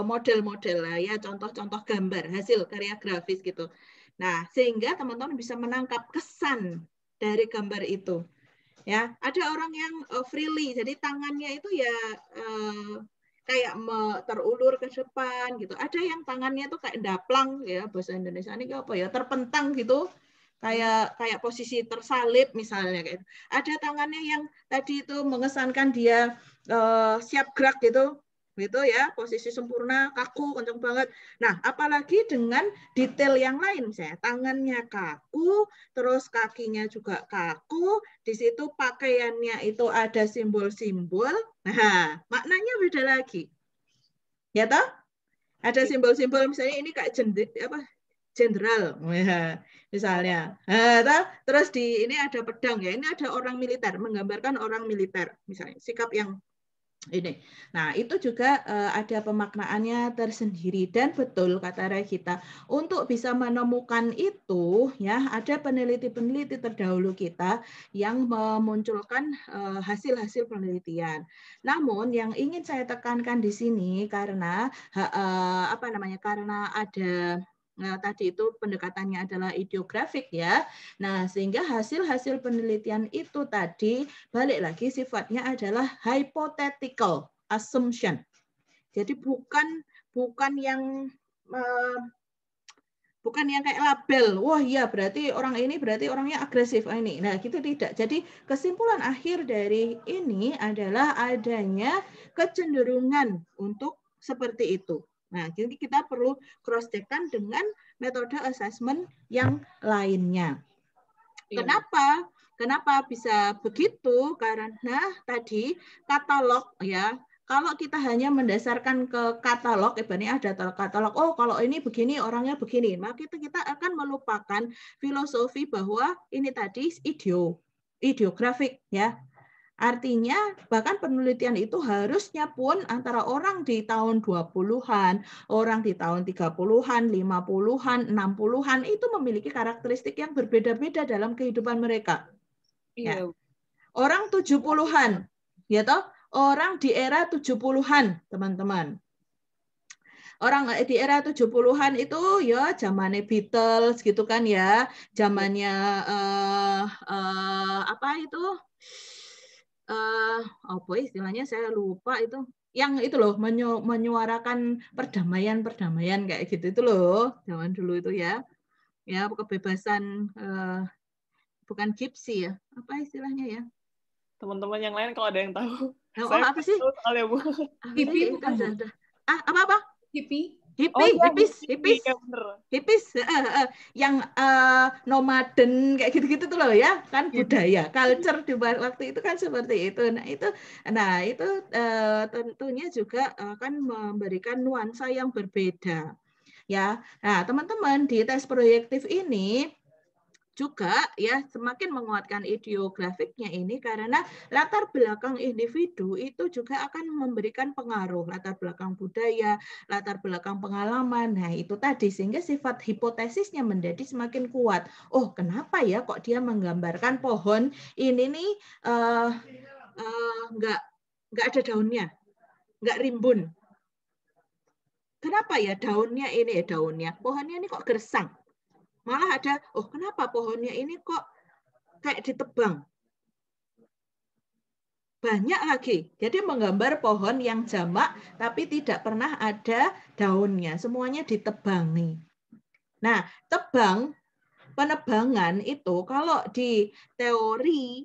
model-model lah ya, contoh-contoh gambar hasil karya grafis gitu. Nah, sehingga teman-teman bisa menangkap kesan dari gambar itu. Ya, ada orang yang freely, jadi tangannya itu ya kayak terulur ke depan gitu. Ada yang tangannya tuh kayak daplang ya, bahasa Indonesia ini apa ya, terpentang gitu. Kayak posisi tersalib misalnya kayak. Ada tangannya yang tadi itu mengesankan dia siap gerak gitu ya, posisi sempurna, kaku, kencang banget. Nah, apalagi dengan detail yang lain, misalnya tangannya kaku, terus kakinya juga kaku, di situ pakaiannya itu ada simbol-simbol. Nah, maknanya beda lagi. Ya toh? Ada simbol-simbol misalnya ini kayak jenderal, misalnya. Terus ini ada pedang ya, ini ada orang militer, menggambarkan orang militer, misalnya sikap yang Ini. Nah, itu juga ada pemaknaannya tersendiri dan betul kata Regita, untuk bisa menemukan itu ya ada peneliti-peneliti terdahulu kita yang memunculkan hasil-hasil penelitian. Namun yang ingin saya tekankan di sini karena karena ada tadi itu pendekatannya adalah ideografik ya. Nah, sehingga hasil-hasil penelitian itu tadi balik lagi sifatnya adalah hypothetical assumption. Jadi bukan yang kayak label, wah iya berarti orang ini berarti orangnya agresif ini. Nah, gitu tidak. Jadi kesimpulan akhir dari ini adalah adanya kecenderungan untuk seperti itu. Nah, jadi kita perlu cross-check-kan dengan metode assessment yang lainnya. Kenapa? Kenapa bisa begitu? Karena tadi katalog ya. Kalau kita hanya mendasarkan ke katalog, ibaratnya ada katalog, oh kalau ini begini, orangnya begini, maka kita akan melupakan filosofi bahwa ini tadi ideografik ya. Artinya bahkan penelitian itu harusnya pun antara orang di tahun 20-an, orang di tahun 30-an, 50-an, 60-an itu memiliki karakteristik yang berbeda-beda dalam kehidupan mereka. Ya. Orang 70-an, ya toh? Orang di era 70-an, teman-teman. Orang di era 70-an itu ya zamannya Beatles gitu kan ya, zamannya apa itu? Apa istilahnya saya lupa itu, yang itu loh menyuarakan perdamaian kayak gitu itu loh zaman dulu itu ya kebebasan bukan gypsy ya apa istilahnya ya, teman-teman yang lain kalau ada yang tahu. Saya apa sih soalnya Bu. hippie bukan apa Hippie. hippies yang nomaden kayak gitu-gitu tuh loh ya kan, budaya culture di waktu itu kan seperti itu. Nah itu tentunya juga akan memberikan nuansa yang berbeda ya. Nah teman-teman di tes proyektif ini juga ya semakin menguatkan ideografiknya ini karena latar belakang individu itu juga akan memberikan pengaruh, latar belakang budaya, latar belakang pengalaman. Nah, itu tadi sehingga sifat hipotesisnya menjadi semakin kuat. Oh, kenapa ya kok dia menggambarkan pohon ini nih nggak ada daunnya, nggak rimbun. Kenapa ya daunnya pohonnya ini kok gersang? Malah ada, oh kenapa pohonnya ini kok kayak ditebang? Banyak lagi. Jadi menggambar pohon yang jamak tapi tidak pernah ada daunnya. Semuanya ditebangi. Nah, penebangan itu kalau di teori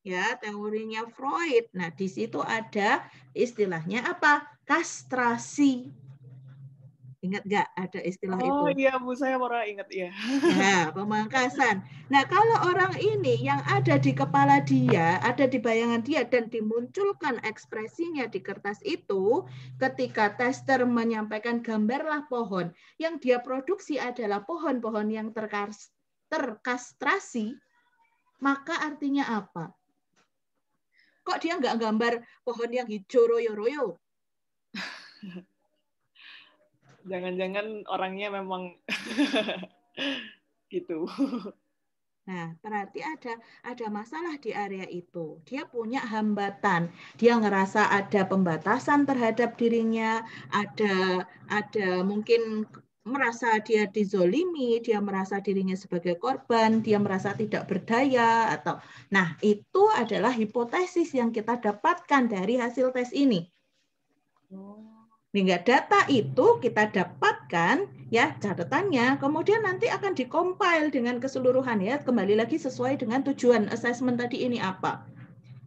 ya, teorinya Freud. Nah, di situ ada istilahnya apa? Kastrasi. Ingat nggak ada istilah itu? Oh iya Bu, saya pernah ingat ya. Nah, pemangkasan. Nah, kalau orang ini yang ada di kepala dia, ada di bayangan dia, dan dimunculkan ekspresinya di kertas itu, ketika tester menyampaikan gambarlah pohon, yang dia produksi adalah pohon-pohon yang terkastrasi, maka artinya apa? Kok dia nggak gambar pohon yang hijau royo-royo? Jangan-jangan orangnya memang gitu. Nah, berarti ada masalah di area itu. Dia punya hambatan. Dia ngerasa ada pembatasan terhadap dirinya, ada mungkin merasa dia dizolimi, dia merasa dirinya sebagai korban, dia merasa tidak berdaya atau nah, itu adalah hipotesis yang kita dapatkan dari hasil tes ini. Sehingga data itu kita dapatkan ya catatannya, kemudian nanti akan dikompil dengan keseluruhan ya, kembali lagi sesuai dengan tujuan assessment tadi ini apa.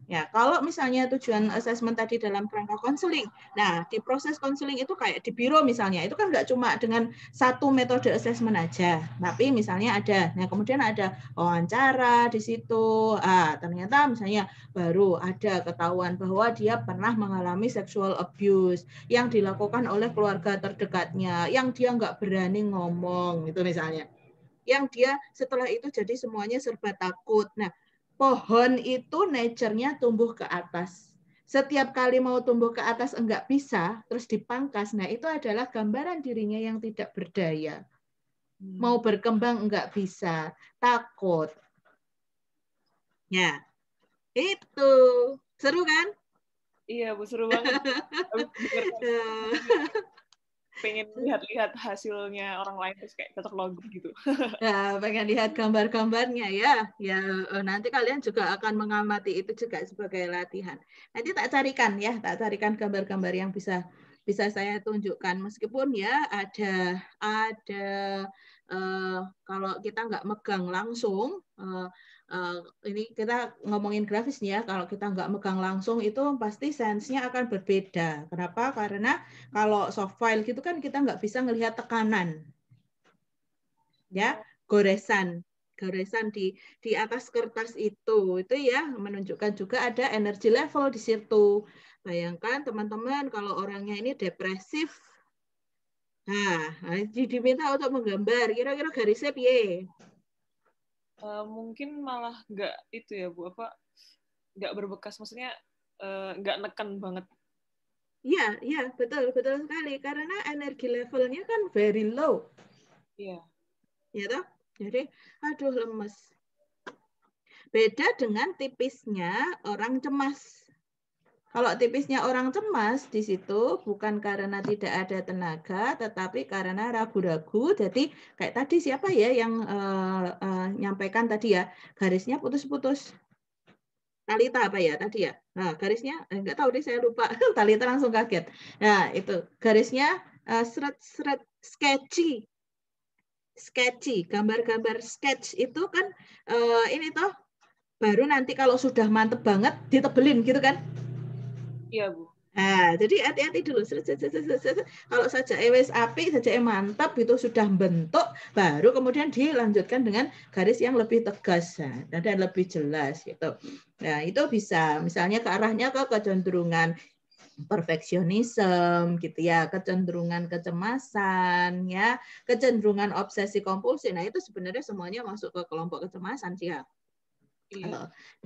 Ya, kalau misalnya tujuan assessment tadi dalam kerangka konseling, nah di proses konseling itu kayak di biro misalnya, itu kan nggak cuma dengan satu metode assessment aja, tapi misalnya ada, nah kemudian ada wawancara di situ, ternyata misalnya baru ada ketahuan bahwa dia pernah mengalami sexual abuse yang dilakukan oleh keluarga terdekatnya, yang dia nggak berani ngomong, itu misalnya, yang dia setelah itu jadi semuanya serba takut. Nah, pohon itu nature-nya tumbuh ke atas. setiap kali mau tumbuh ke atas enggak bisa, terus dipangkas, nah itu adalah gambaran dirinya yang tidak berdaya. Mau berkembang enggak bisa, takut. Ya, itu. Seru kan? Iya, Bu, seru banget. Habis denger pengen lihat-lihat hasilnya orang lain terus kayak cocok logi gitu. Ya, pengen lihat gambar-gambarnya ya. Ya, nanti kalian juga akan mengamati itu juga sebagai latihan. Nanti tak carikan gambar-gambar yang bisa saya tunjukkan. Meskipun ya ada kalau kita nggak megang langsung, ini kita ngomongin grafis nih ya. Kalau kita nggak megang langsung itu pasti sense-nya akan berbeda. Kenapa? Karena kalau soft file gitu kan kita nggak bisa ngelihat tekanan. Ya, goresan di atas kertas itu ya menunjukkan juga ada energy level di situ. Bayangkan teman-teman kalau orangnya ini depresif, nah diminta untuk menggambar kira-kira garisnya piye? Mungkin malah nggak itu ya Bu, nggak berbekas, maksudnya nggak neken banget. Iya betul sekali karena energi levelnya kan very low. Iya. Ya toh? Jadi aduh lemes. Beda dengan tipisnya orang cemas. Kalau tipisnya orang cemas di situ bukan karena tidak ada tenaga, tetapi karena ragu-ragu. Jadi kayak tadi siapa ya yang nyampaikan tadi ya, garisnya putus-putus. Talita apa ya tadi ya? Nah, garisnya enggak tahu deh, saya lupa. Talita langsung kaget. Nah, itu garisnya seret-seret sketchy. Gambar-gambar sketch itu kan ini toh baru nanti kalau sudah mantep banget ditebelin gitu kan? Iya, Bu. Nah, jadi hati-hati dulu. Kalau saja wis api, saja mantap itu sudah bentuk, baru kemudian dilanjutkan dengan garis yang lebih tegas dan lebih jelas gitu. Nah, itu bisa misalnya ke arahnya ke kecenderungan perfeksionisme gitu ya, kecenderungan kecemasan ya, kecenderungan obsesi kompulsi. Nah, itu sebenarnya semuanya masuk ke kelompok kecemasan sih ya.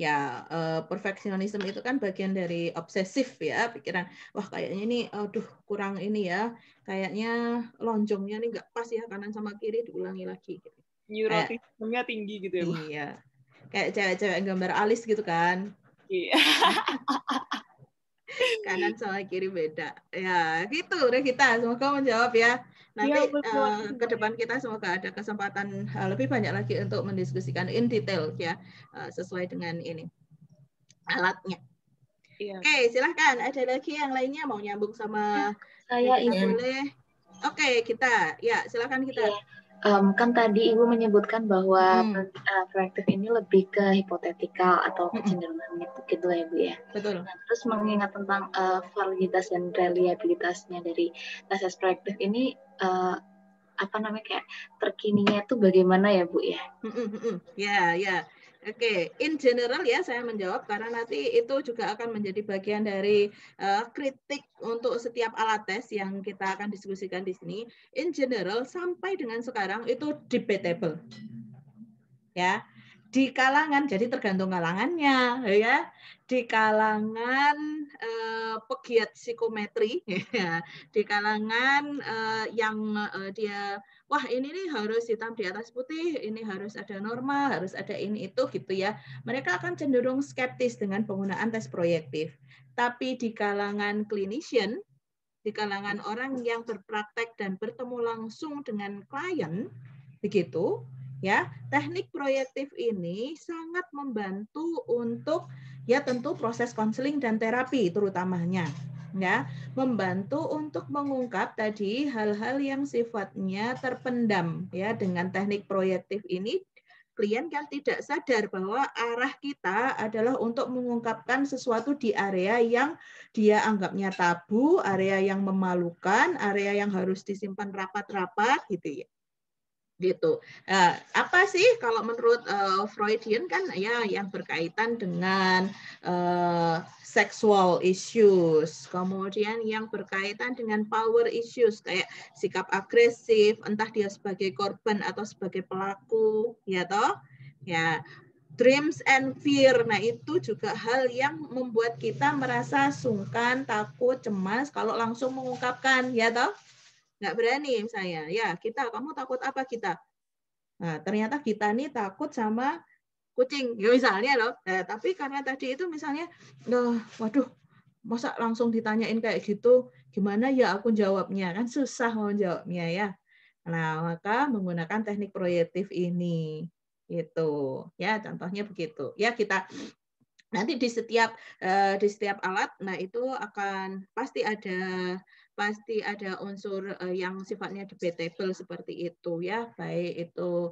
Iya. Perfeksionisme itu kan bagian dari obsesif ya, pikiran wah kayaknya ini aduh kurang ini ya, kayaknya lonjongnya ini nggak pas ya, kanan sama kiri diulangi lagi gitu. Neurotismenya tinggi gitu ya, Bu. Iya. Kayak cewek-cewek gambar alis gitu kan. Iya. Kanan sama kiri beda. Ya, gitu deh kita. Semoga menjawab ya. Nanti ke depan kita semoga ada kesempatan lebih banyak lagi untuk mendiskusikan in detail ya, sesuai dengan ini alatnya. Iya. Oke, silahkan. Ada lagi yang lainnya mau nyambung sama saya ingin. Boleh. Oke, kita. Ya, silahkan kita. Iya. Kan tadi Ibu menyebutkan bahwa proyektif ini lebih ke hipotetikal atau kecenderungan gitu ya Bu ya. Betul. Nah, terus mengingat tentang validitas dan reliabilitasnya dari tes proyektif ini, kayak terkininya itu bagaimana ya Bu ya? Ya. Oke, in general ya saya menjawab karena nanti itu juga akan menjadi bagian dari kritik untuk setiap alat tes yang kita akan diskusikan di sini. In general sampai dengan sekarang itu debatable. Ya. Di kalangan, jadi tergantung kalangannya ya. Di kalangan pegiat psikometri ya. Di kalangan yang dia wah ini nih harus hitam di atas putih, ini harus ada norma, harus ada ini itu gitu ya. Mereka akan cenderung skeptis dengan penggunaan tes proyektif. Tapi di kalangan clinician, di kalangan orang yang berpraktek dan bertemu langsung dengan klien, begitu, ya, teknik proyektif ini sangat membantu untuk ya tentu proses konseling dan terapi terutamanya. Ya, membantu untuk mengungkap tadi hal-hal yang sifatnya terpendam ya. Dengan teknik proyektif ini klien kan tidak sadar bahwa arah kita adalah untuk mengungkapkan sesuatu di area yang dia anggapnya tabu, area yang memalukan, area yang harus disimpan rapat-rapat gitu ya. Gitu. Apa sih kalau menurut Freudian kan ya yang berkaitan dengan sexual issues, kemudian yang berkaitan dengan power issues kayak sikap agresif, entah dia sebagai korban atau sebagai pelaku, ya toh, ya dreams and fear. Nah, itu juga hal yang membuat kita merasa sungkan, takut, cemas kalau langsung mengungkapkan, ya toh? Nggak berani misalnya. Ya, kamu takut apa kita? Nah, ternyata kita nih takut sama kucing, ya misalnya loh. Tapi karena tadi itu misalnya, waduh, masa langsung ditanyain kayak gitu, gimana ya aku jawabnya? Kan susah mau jawabnya ya. Nah, maka menggunakan teknik proyektif ini. Itu ya, contohnya begitu ya. Kita nanti di setiap alat, nah itu akan pasti ada unsur yang sifatnya debatable seperti itu ya, baik itu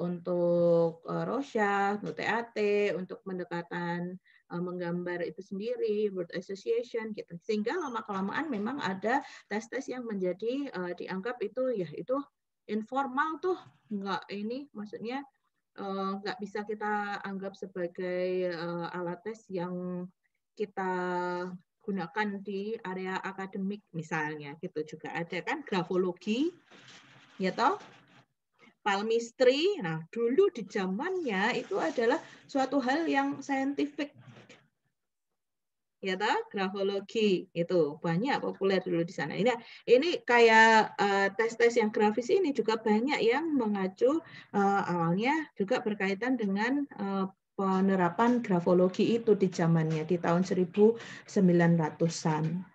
untuk Rorschach, untuk TAT, untuk pendekatan menggambar itu sendiri, word association gitu. Sehingga lama-kelamaan memang ada tes-tes yang menjadi dianggap itu ya itu informal tuh, enggak ini maksudnya nggak bisa kita anggap sebagai alat tes yang kita gunakan di area akademik misalnya gitu. Juga ada kan grafologi, ya toh, palmistry. Nah, dulu di zamannya itu adalah suatu hal yang saintifik, ya toh, grafologi itu banyak populer dulu di sana. Ini kayak tes-tes yang grafis ini juga banyak yang mengacu awalnya juga berkaitan dengan penerapan grafologi itu di zamannya di tahun 1900-an.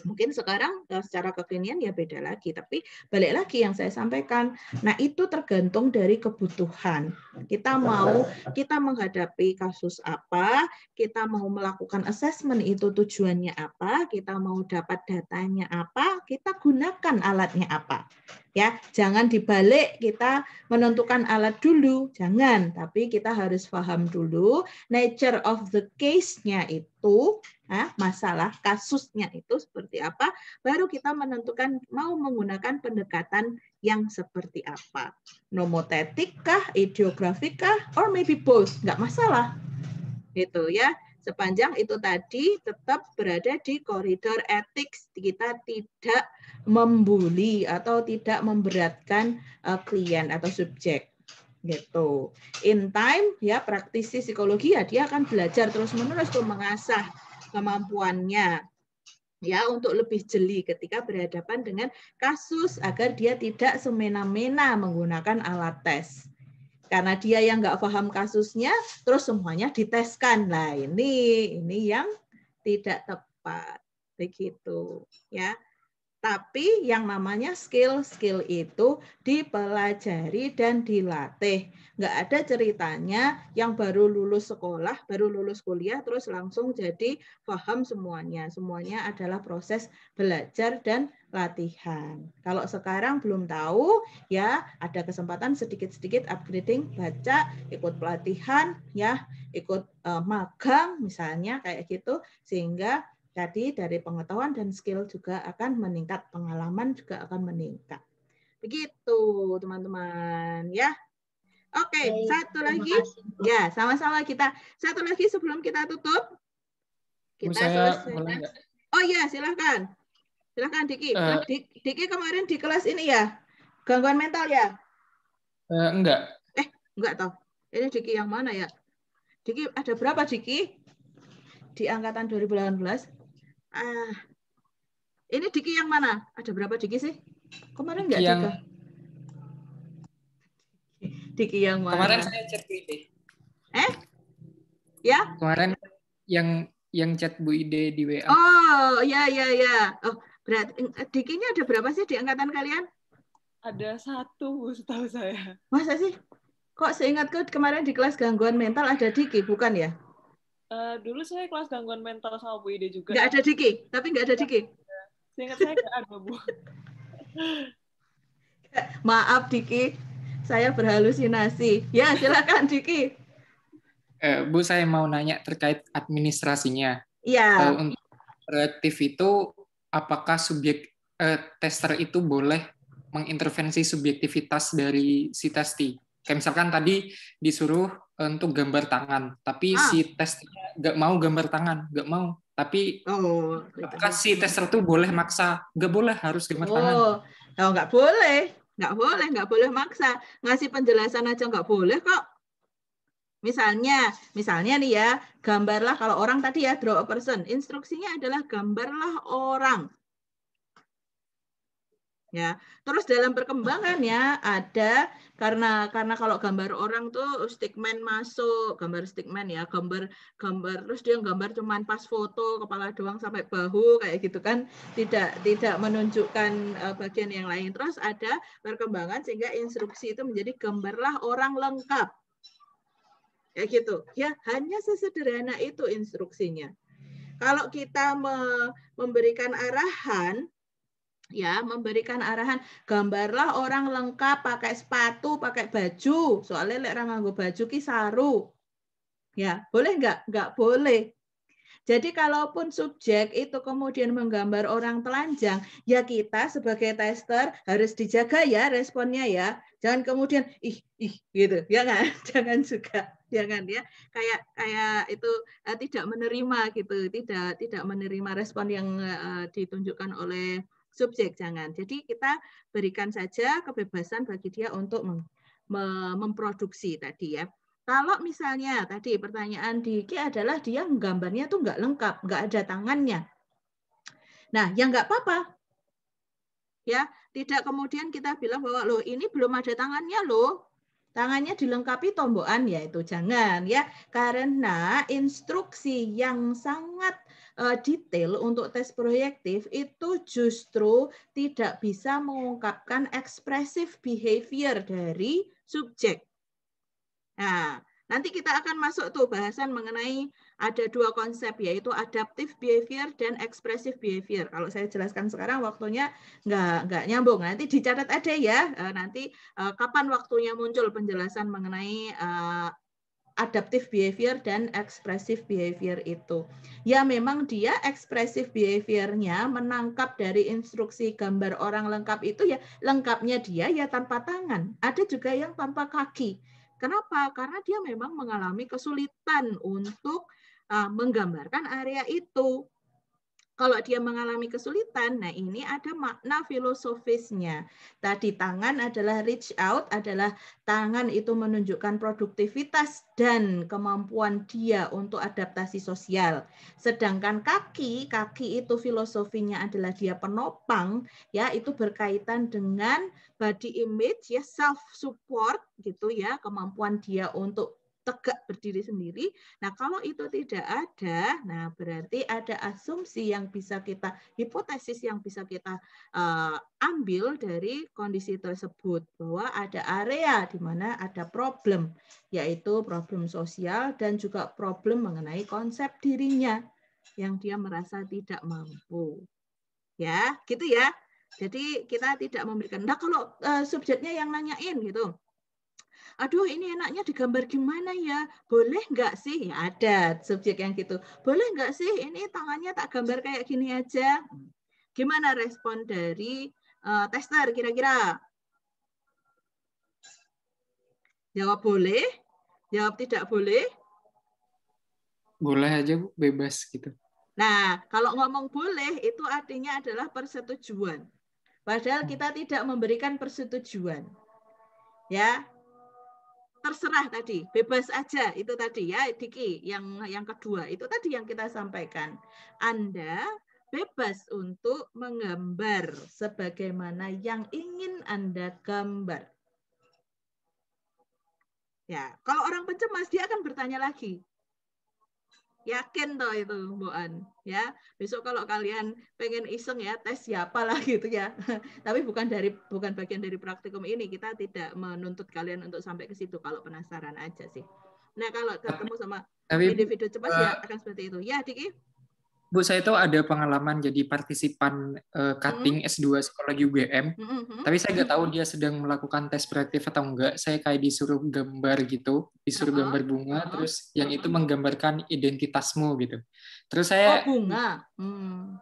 Mungkin sekarang secara kekinian ya beda lagi, tapi balik lagi yang saya sampaikan, nah itu tergantung dari kebutuhan. Kita menghadapi kasus apa, kita mau melakukan assessment itu tujuannya apa, kita mau dapat datanya apa, kita gunakan alatnya apa. Ya, jangan dibalik kita menentukan alat dulu, jangan, tapi kita harus paham dulu nature of the case-nya itu, masalah kasusnya itu seperti apa, baru kita menentukan mau menggunakan pendekatan yang seperti apa. Nomotetik kah, ideografik kah, or maybe both, nggak masalah. Gitu ya. Sepanjang itu tadi tetap berada di koridor etik, kita tidak membuli atau tidak memberatkan klien atau subjek. Gitu. In time ya praktisi psikologi ya dia akan belajar terus-menerus tuh mengasah kemampuannya ya untuk lebih jeli ketika berhadapan dengan kasus agar dia tidak semena-mena menggunakan alat tes. Karena dia yang nggak paham kasusnya, terus semuanya diteskan. Nah, ini yang tidak tepat. Begitu, ya. Tapi yang namanya skill itu dipelajari dan dilatih. Nggak ada ceritanya yang baru lulus sekolah, baru lulus kuliah, terus langsung jadi paham semuanya. Semuanya adalah proses belajar dan latihan. Kalau sekarang belum tahu, ya ada kesempatan sedikit-sedikit upgrading, baca, ikut pelatihan, ya ikut magang misalnya kayak gitu, sehingga jadi dari pengetahuan dan skill juga akan meningkat, pengalaman juga akan meningkat. Begitu, teman-teman, ya. Oke, satu lagi. Ya, sama-sama kita. Satu lagi sebelum kita tutup. Kita selesai. Oh ya, silahkan. Silahkan, Diki. Diki kemarin di kelas ini ya? Gangguan mental ya? Enggak. Enggak toh. Ini Diki yang mana ya? Diki ada berapa, Diki? Di angkatan 2018? Ini Diki yang mana? Ada berapa Diki sih? Kemarin nggak juga. Diki yang mana? Kemarin saya chat Bu Ide. Ya? Kemarin yang chat Bu Ide di WA. Oh, ya. Oh, berarti Dikinya ada berapa sih di angkatan kalian? Ada 1, Bu, setahu saya. Masa sih? Kok seingatku kemarin di kelas gangguan mental ada Diki, bukan ya? Dulu saya kelas gangguan mental sama Bu Ide juga. Nggak ada Diki, tapi nggak ada Diki. Seingat saya nggak ada, Bu. Maaf, Diki. Saya berhalusinasi. Ya, silakan, Diki. Bu, saya mau nanya terkait administrasinya. Iya. Untuk proyektif itu, apakah tester itu boleh mengintervensi subjektivitas dari si testi? Kayak misalkan tadi disuruh untuk gambar tangan, tapi si testinya nggak mau gambar tangan, nggak mau. Tapi apakah si tester itu boleh maksa? Nggak boleh, harus gambar tangan. Nggak boleh maksa. Ngasih penjelasan aja nggak boleh kok. Misalnya nih ya, gambarlah kalau orang tadi ya draw a person. Instruksinya adalah gambarlah orang. Ya, terus dalam perkembangannya ada karena kalau gambar orang tuh stickman masuk, gambar stickman ya, gambar terus dia gambar cuman pas foto kepala doang sampai bahu kayak gitu kan, tidak menunjukkan bagian yang lain. Terus ada perkembangan sehingga instruksi itu menjadi gambarlah orang lengkap. Kayak gitu. Ya, hanya sesederhana itu instruksinya. Kalau kita memberikan arahan, gambarlah orang lengkap pakai sepatu, pakai baju. Soalnya lek ra nganggo baju ki saru. Ya, boleh nggak? Nggak boleh. Jadi kalaupun subjek itu kemudian menggambar orang telanjang, ya kita sebagai tester harus dijaga ya responnya ya. Jangan kemudian ih gitu, ya kan? Jangan juga, jangan ya. Kayak itu tidak menerima gitu, tidak menerima respon yang ditunjukkan oleh subjek, jangan. Jadi kita berikan saja kebebasan bagi dia untuk memproduksi tadi ya. Kalau misalnya tadi pertanyaan Diki adalah dia gambarnya tuh nggak lengkap, nggak ada tangannya. Nah, ya nggak apa-apa. Ya, tidak kemudian kita bilang bahwa loh ini belum ada tangannya loh. Tangannya dilengkapi tombokan, ya itu jangan ya. Karena instruksi yang sangat detail untuk tes proyektif itu justru tidak bisa mengungkapkan expressive behavior dari subjek. Nah, nanti kita akan masuk tuh bahasan mengenai ada dua konsep yaitu adaptive behavior dan expressive behavior. Kalau saya jelaskan sekarang waktunya nggak nyambung. Nanti dicatat aja ya. Nanti kapan waktunya muncul penjelasan mengenai adaptive behavior dan expressive behavior itu. Ya memang dia expressive behavior-nya menangkap dari instruksi gambar orang lengkap itu ya lengkapnya dia ya tanpa tangan. Ada juga yang tanpa kaki. Kenapa? Karena dia memang mengalami kesulitan untuk menggambarkan area itu. Kalau dia mengalami kesulitan, nah ini ada makna filosofisnya. Tadi tangan adalah reach out, adalah tangan itu menunjukkan produktivitas dan kemampuan dia untuk adaptasi sosial. Sedangkan kaki itu filosofinya adalah dia penopang, ya itu berkaitan dengan body image, ya self support gitu ya, kemampuan dia untuk tegak berdiri sendiri. Nah, kalau itu tidak ada, nah berarti ada asumsi yang bisa kita, hipotesis yang bisa kita ambil dari kondisi tersebut, bahwa ada area di mana ada problem, yaitu problem sosial dan juga problem mengenai konsep dirinya yang dia merasa tidak mampu. Ya, gitu ya. Jadi kita tidak memberikan, nah kalau subjeknya yang nanyain gitu, aduh ini enaknya digambar gimana ya? Boleh nggak sih? Ya, ada subjek yang gitu. Boleh nggak sih ini tangannya tak gambar kayak gini aja? Gimana respon dari tester kira-kira? Jawab boleh? Jawab tidak boleh? Boleh aja Bu, bebas gitu. Nah, kalau ngomong boleh itu artinya adalah persetujuan. Padahal kita tidak memberikan persetujuan. Ya, terserah tadi, bebas aja itu tadi ya, Diki, yang kedua itu tadi yang kita sampaikan. Anda bebas untuk menggambar sebagaimana yang ingin Anda gambar. Ya, kalau orang pencemas dia akan bertanya lagi. Yakin toh itu, Mbok An, ya. Besok kalau kalian pengen iseng ya tes siapa lah gitu ya. Tapi bukan bagian dari praktikum ini, kita tidak menuntut kalian untuk sampai ke situ kalau penasaran aja sih. Nah, kalau ketemu sama individu cemas ya akan seperti itu. Ya, Diki. Bu, saya itu ada pengalaman jadi partisipan cutting S2 psikologi UGM. Tapi saya nggak tahu dia sedang melakukan tes proyektif atau enggak. Saya kayak disuruh gambar gitu, disuruh gambar bunga, terus yang itu menggambarkan identitasmu gitu. Terus saya bunga.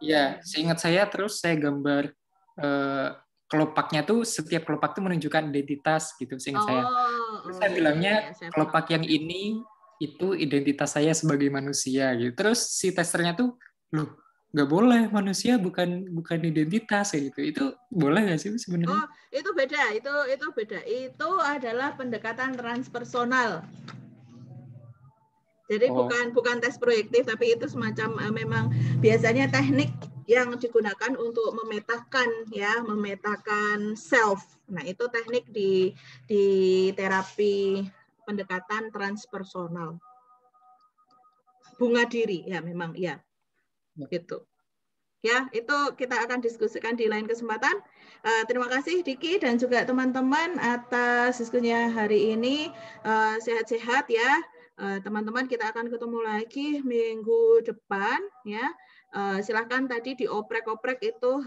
Ya, seingat saya terus saya gambar kelopaknya tuh, setiap kelopak tuh menunjukkan identitas gitu, seingat saya. Terus saya bilangnya kelopak yang ini itu identitas saya sebagai manusia gitu. Terus si testernya tuh, loh, nggak boleh, manusia bukan identitas kayak gitu. Itu boleh nggak sih sebenarnya? Oh, itu beda. Itu beda. Itu adalah pendekatan transpersonal. Jadi bukan tes proyektif, tapi itu semacam memang biasanya teknik yang digunakan untuk memetakan self. Nah, itu teknik di terapi pendekatan transpersonal. Bunga diri, ya memang, ya. Gitu. Ya, itu kita akan diskusikan di lain kesempatan. Terima kasih Diki dan juga teman-teman atas diskusinya hari ini. Sehat-sehat ya. Teman-teman, kita akan ketemu lagi minggu depan ya. Silakan tadi dioprek-oprek itu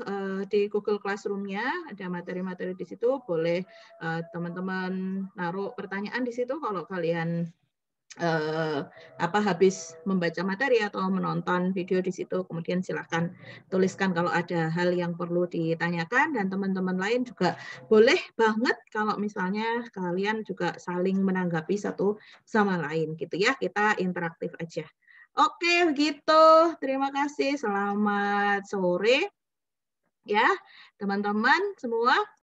di Google Classroom-nya, ada materi-materi di situ. Boleh teman-teman naruh pertanyaan di situ kalau kalian habis membaca materi atau menonton video di situ. Kemudian silakan tuliskan kalau ada hal yang perlu ditanyakan, dan teman-teman lain juga boleh banget kalau misalnya kalian juga saling menanggapi satu sama lain gitu ya. Kita interaktif aja. Oke, begitu. Terima kasih. Selamat sore ya teman-teman semua.